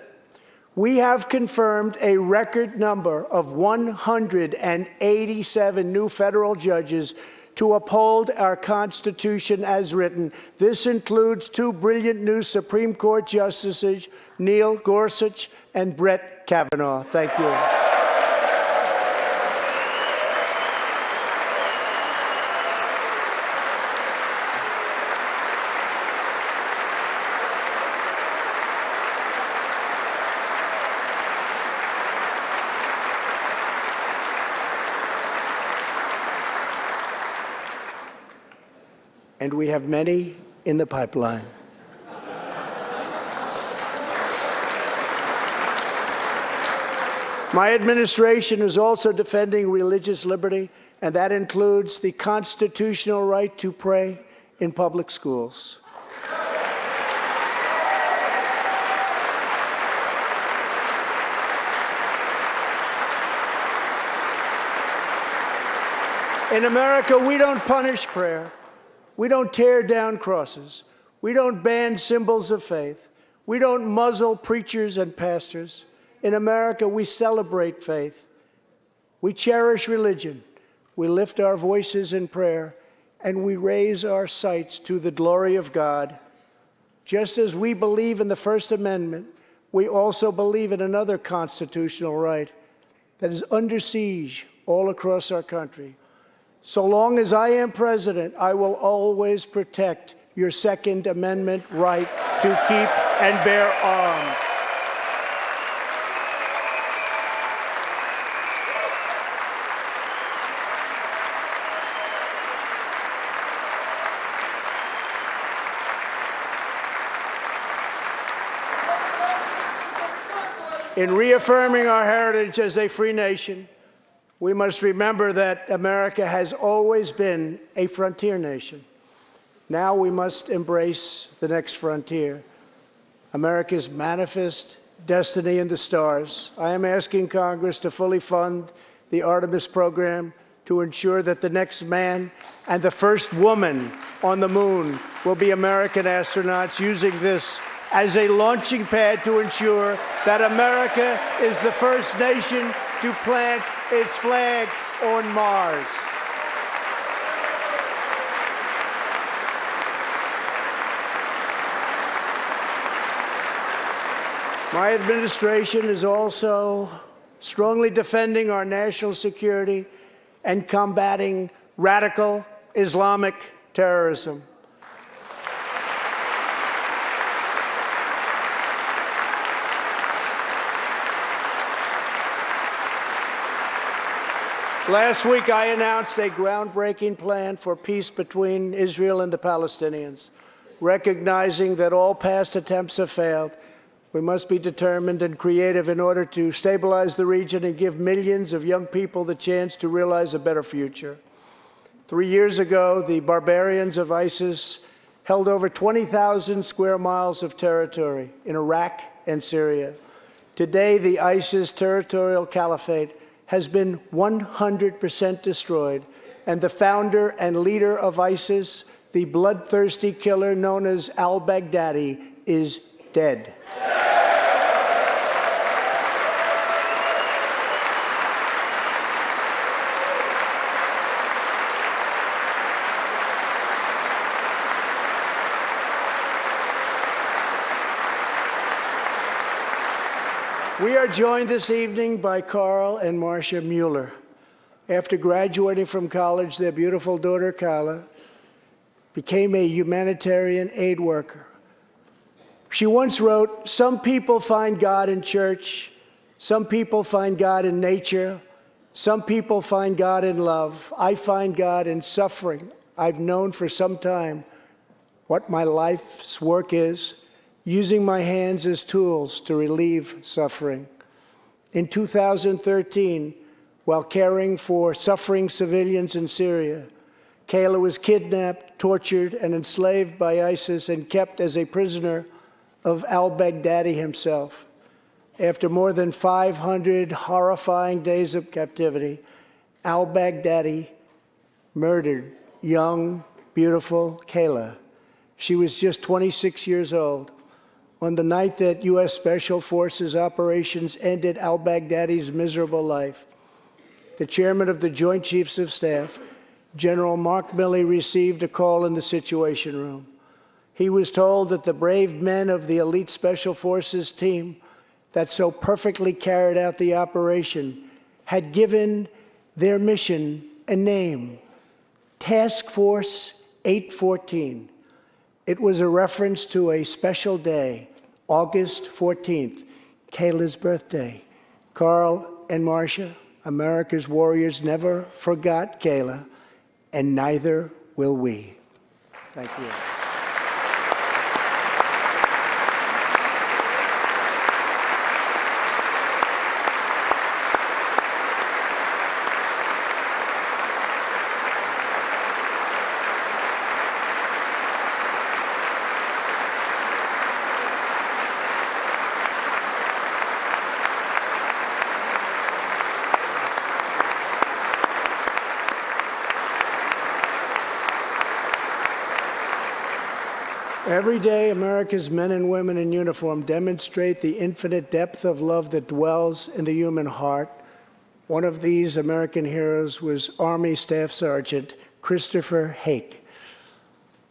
we have confirmed a record number of 187 new federal judges to uphold our Constitution as written. This includes 2 brilliant new Supreme Court justices, Neil Gorsuch and Brett Kavanaugh. Thank you. And we have many in the pipeline. My administration is also defending religious liberty, and that includes the constitutional right to pray in public schools. In America, we don't punish prayer. We don't tear down crosses. We don't ban symbols of faith. We don't muzzle preachers and pastors. In America, we celebrate faith. We cherish religion. We lift our voices in prayer, and we raise our sights to the glory of God. Just as we believe in the First Amendment, we also believe in another constitutional right that is under siege all across our country. So long as I am president, I will always protect your Second Amendment right to keep and bear arms. In reaffirming our heritage as a free nation, we must remember that America has always been a frontier nation. Now we must embrace the next frontier, America's manifest destiny in the stars. I am asking Congress to fully fund the Artemis program to ensure that the next man and the first woman on the moon will be American astronauts, using this as a launching pad to ensure that America is the first nation to plant its flag on Mars. My administration is also strongly defending our national security and combating radical Islamic terrorism. Last week, I announced a groundbreaking plan for peace between Israel and the Palestinians. Recognizing that all past attempts have failed, we must be determined and creative in order to stabilize the region and give millions of young people the chance to realize a better future. 3 years ago, the barbarians of ISIS held over 20,000 square miles of territory in Iraq and Syria. Today, the ISIS territorial caliphate has been 100% destroyed, and the founder and leader of ISIS, the bloodthirsty killer known as al-Baghdadi, is dead. We are joined this evening by Carl and Marcia Mueller. After graduating from college, their beautiful daughter, Carla, became a humanitarian aid worker. She once wrote, "Some people find God in church, some people find God in nature, some people find God in love. I find God in suffering. I've known for some time what my life's work is, using my hands as tools to relieve suffering." In 2013, while caring for suffering civilians in Syria, Kayla was kidnapped, tortured, and enslaved by ISIS and kept as a prisoner of al-Baghdadi himself. After more than 500 horrifying days of captivity, al-Baghdadi murdered young, beautiful Kayla. She was just 26 years old. On the night that U.S. Special Forces operations ended al-Baghdadi's miserable life, the chairman of the Joint Chiefs of Staff, General Mark Milley, received a call in the Situation Room. He was told that the brave men of the elite Special Forces team that so perfectly carried out the operation had given their mission a name, Task Force 814. It was a reference to a special day, August 14th, Kayla's birthday. Carl and Marcia, America's warriors, never forgot Kayla, and neither will we. Thank you. Every day, America's men and women in uniform demonstrate the infinite depth of love that dwells in the human heart. One of these American heroes was Army Staff Sergeant Christopher Hake.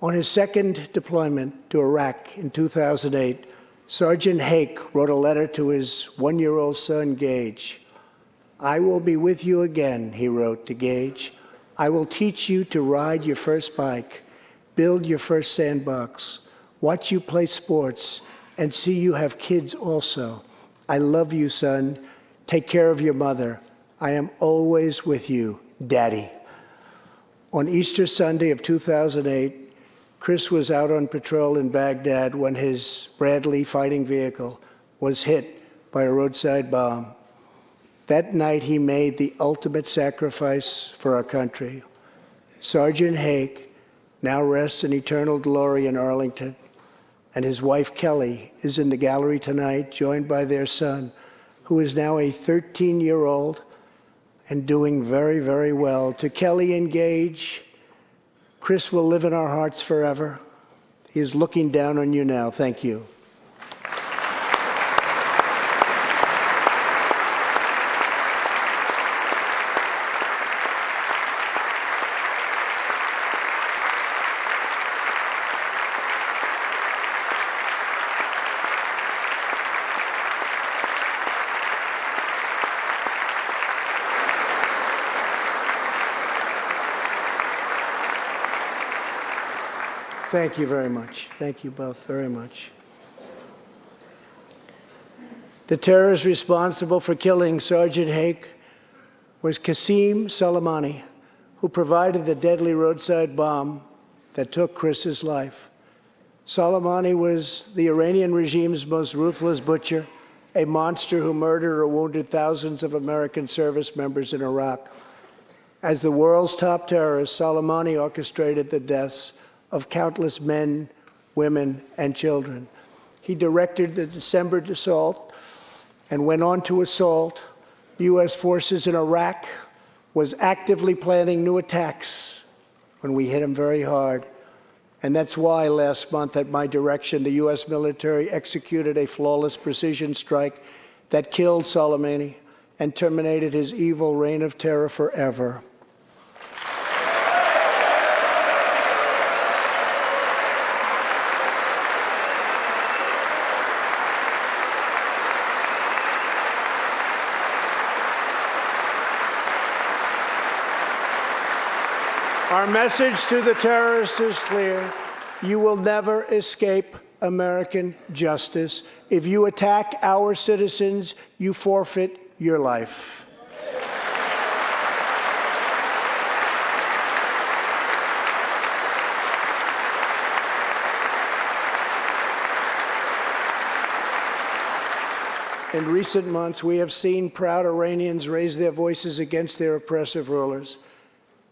On his second deployment to Iraq in 2008, Sergeant Hake wrote a letter to his one-year-old son, Gage. "I will be with you again," he wrote to Gage. "I will teach you to ride your first bike, build your first sandbox, watch you play sports, and see you have kids also. I love you, son. Take care of your mother. I am always with you, Daddy." On Easter Sunday of 2008, Chris was out on patrol in Baghdad when his Bradley fighting vehicle was hit by a roadside bomb. That night, he made the ultimate sacrifice for our country. Sergeant Hake now rests in eternal glory in Arlington, and his wife, Kelly, is in the gallery tonight, joined by their son, who is now a 13-year-old and doing very, very well. To Kelly and Gage, Chris will live in our hearts forever. He is looking down on you now. Thank you. Thank you very much. Thank you both very much. The terrorist responsible for killing Sergeant Hake was Qasem Soleimani, who provided the deadly roadside bomb that took Chris's life. Soleimani was the Iranian regime's most ruthless butcher, a monster who murdered or wounded thousands of American service members in Iraq. As the world's top terrorist, Soleimani orchestrated the deaths of countless men, women, and children. He directed the December assault and went on to assault U.S. forces in Iraq, was actively planning new attacks when we hit him very hard. And that's why last month, at my direction, the U.S. military executed a flawless precision strike that killed Soleimani and terminated his evil reign of terror forever. Our message to the terrorists is clear. You will never escape American justice. If you attack our citizens, you forfeit your life. In recent months, we have seen proud Iranians raise their voices against their oppressive rulers.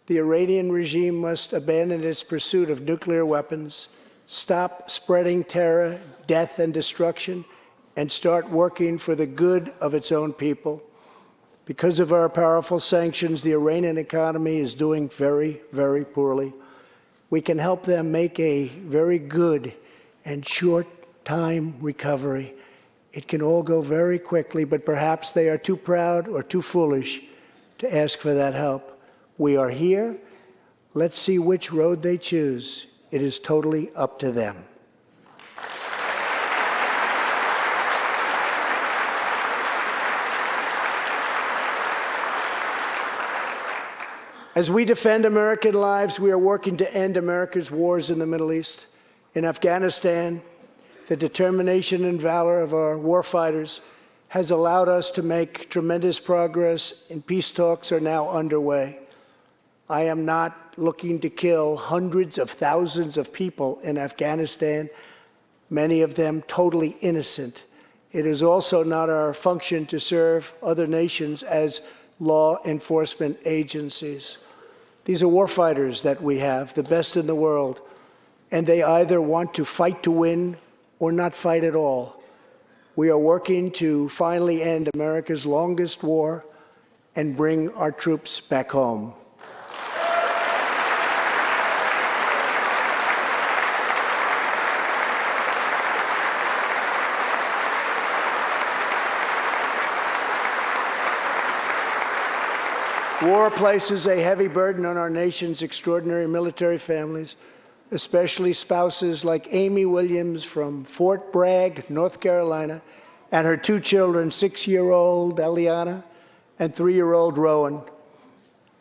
The Iranian regime must abandon its pursuit of nuclear weapons, stop spreading terror, death, and destruction, and start working for the good of its own people. Because of our powerful sanctions, the Iranian economy is doing very, very poorly. We can help them make a very good and short-time recovery. It can all go very quickly, but perhaps they are too proud or too foolish to ask for that help. We are here. Let's see which road they choose. It is totally up to them. As we defend American lives, we are working to end America's wars in the Middle East. In Afghanistan, the determination and valor of our warfighters has allowed us to make tremendous progress, and peace talks are now underway. I am not looking to kill hundreds of thousands of people in Afghanistan, many of them totally innocent. It is also not our function to serve other nations as law enforcement agencies. These are warfighters that we have, the best in the world, and they either want to fight to win or not fight at all. We are working to finally end America's longest war and bring our troops back home. War places a heavy burden on our nation's extraordinary military families, especially spouses like Amy Williams from Fort Bragg, North Carolina, and her two children, 6-year-old Eliana and 3-year-old Rowan.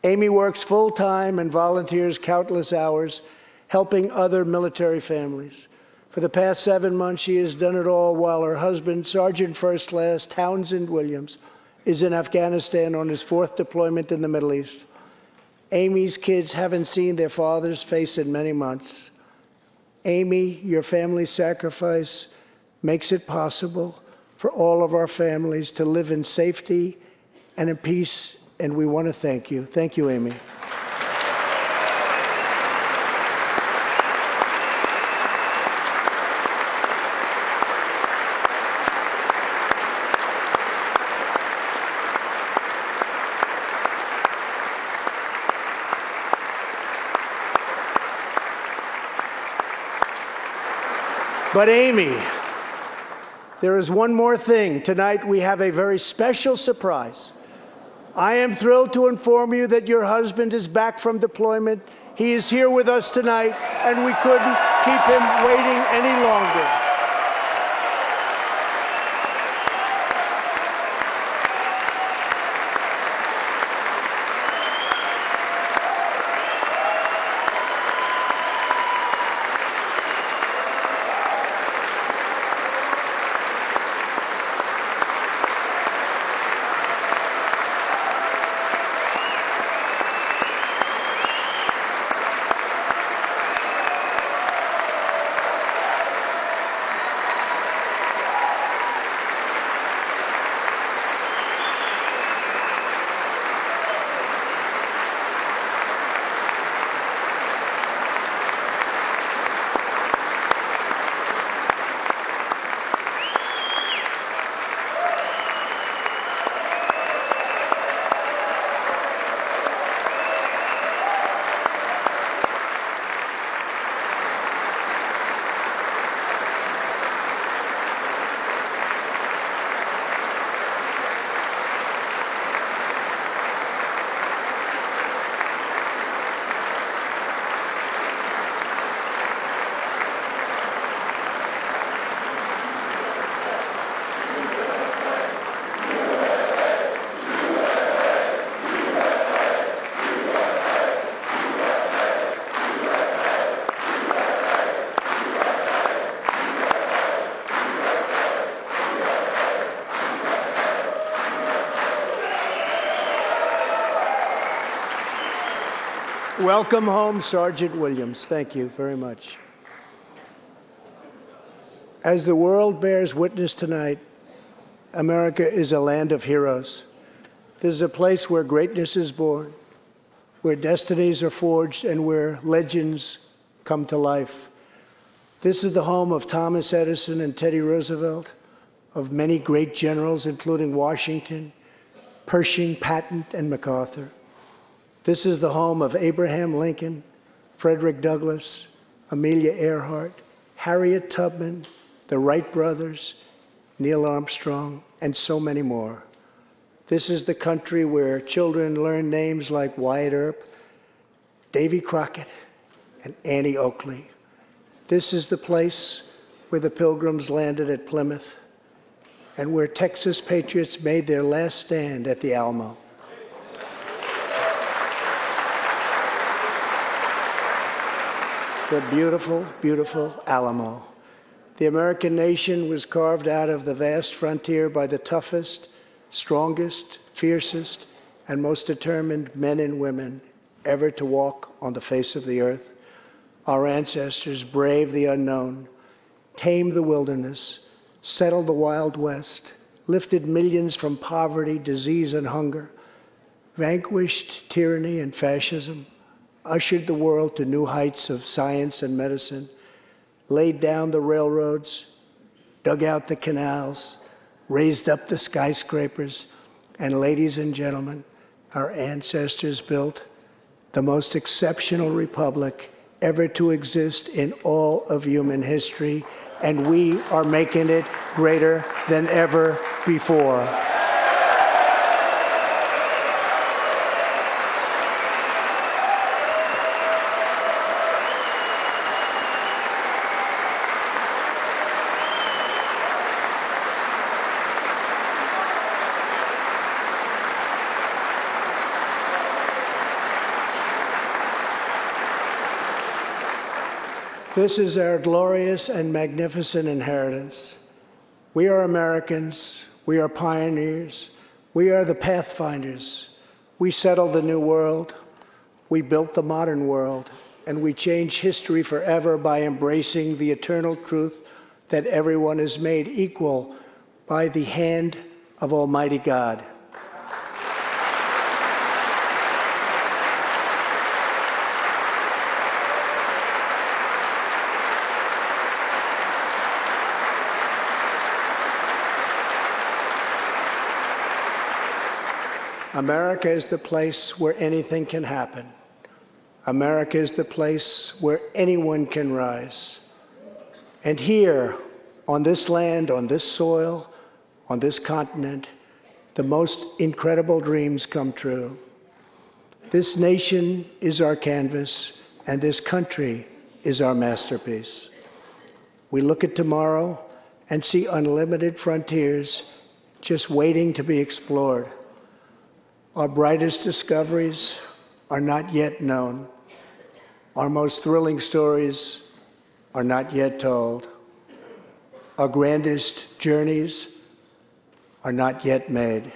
Amy works full-time and volunteers countless hours helping other military families. For the past 7 months, she has done it all while her husband, Sergeant First Class Townsend Williams, is in Afghanistan on his 4th deployment in the Middle East. Amy's kids haven't seen their father's face in many months. Amy, your family's sacrifice makes it possible for all of our families to live in safety and in peace, and we want to thank you. Thank you, Amy. But Amy, there is one more thing. Tonight we have a very special surprise. I am thrilled to inform you that your husband is back from deployment. He is here with us tonight, and we couldn't keep him waiting any longer. Welcome home, Sergeant Williams. Thank you very much. As the world bears witness tonight, America is a land of heroes. This is a place where greatness is born, where destinies are forged, and where legends come to life. This is the home of Thomas Edison and Teddy Roosevelt, of many great generals, including Washington, Pershing, Patton, and MacArthur. This is the home of Abraham Lincoln, Frederick Douglass, Amelia Earhart, Harriet Tubman, the Wright brothers, Neil Armstrong, and so many more. This is the country where children learn names like Wyatt Earp, Davy Crockett, and Annie Oakley. This is the place where the Pilgrims landed at Plymouth and where Texas patriots made their last stand at the Alamo. The beautiful, beautiful Alamo. The American nation was carved out of the vast frontier by the toughest, strongest, fiercest, and most determined men and women ever to walk on the face of the earth. Our ancestors braved the unknown, tamed the wilderness, settled the Wild West, lifted millions from poverty, disease, and hunger, vanquished tyranny and fascism, ushered the world to new heights of science and medicine, laid down the railroads, dug out the canals, raised up the skyscrapers, and ladies and gentlemen, our ancestors built the most exceptional republic ever to exist in all of human history, and we are making it greater than ever before. This is our glorious and magnificent inheritance. We are Americans. We are pioneers. We are the pathfinders. We settled the new world. We built the modern world. And we change history forever by embracing the eternal truth that everyone is made equal by the hand of Almighty God. America is the place where anything can happen. America is the place where anyone can rise. And here, on this land, on this soil, on this continent, the most incredible dreams come true. This nation is our canvas, and this country is our masterpiece. We look at tomorrow and see unlimited frontiers just waiting to be explored. Our brightest discoveries are not yet known. Our most thrilling stories are not yet told. Our grandest journeys are not yet made.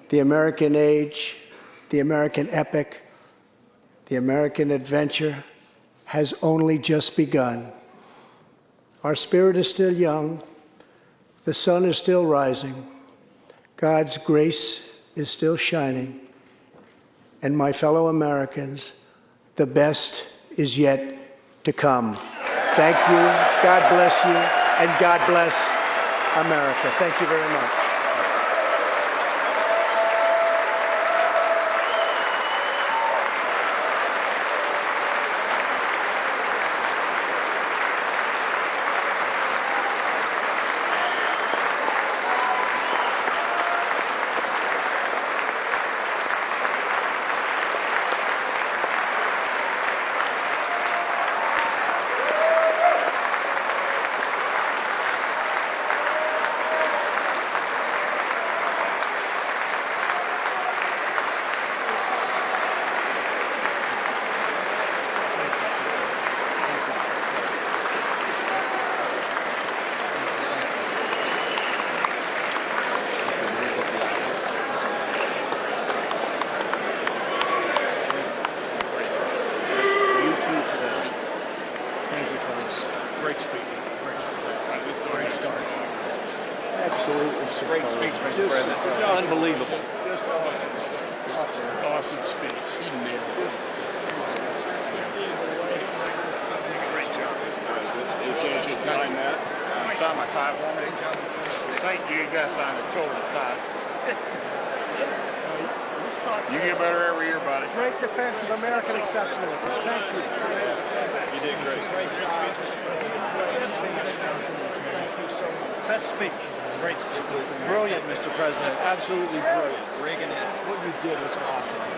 The American age, the American epic, the American adventure has only just begun. Our spirit is still young. The sun is still rising. God's grace is still shining. And my fellow Americans, the best is yet to come. Thank you, God bless you, and God bless America. Thank you very much. Absolutely. Great speech, Mr. President. Unbelievable. Awesome speech. He nailed it. Great job, Mr. President. Any chance you can sign that? Sign my tie for me? Thank you. You got to sign the children's tie. You get better every year, buddy. Great defense of American exceptionalism. Thank you. You did great. Best speech. Great speech. Brilliant, Mr. President. Absolutely brilliant. Reagan is. What you did was awesome.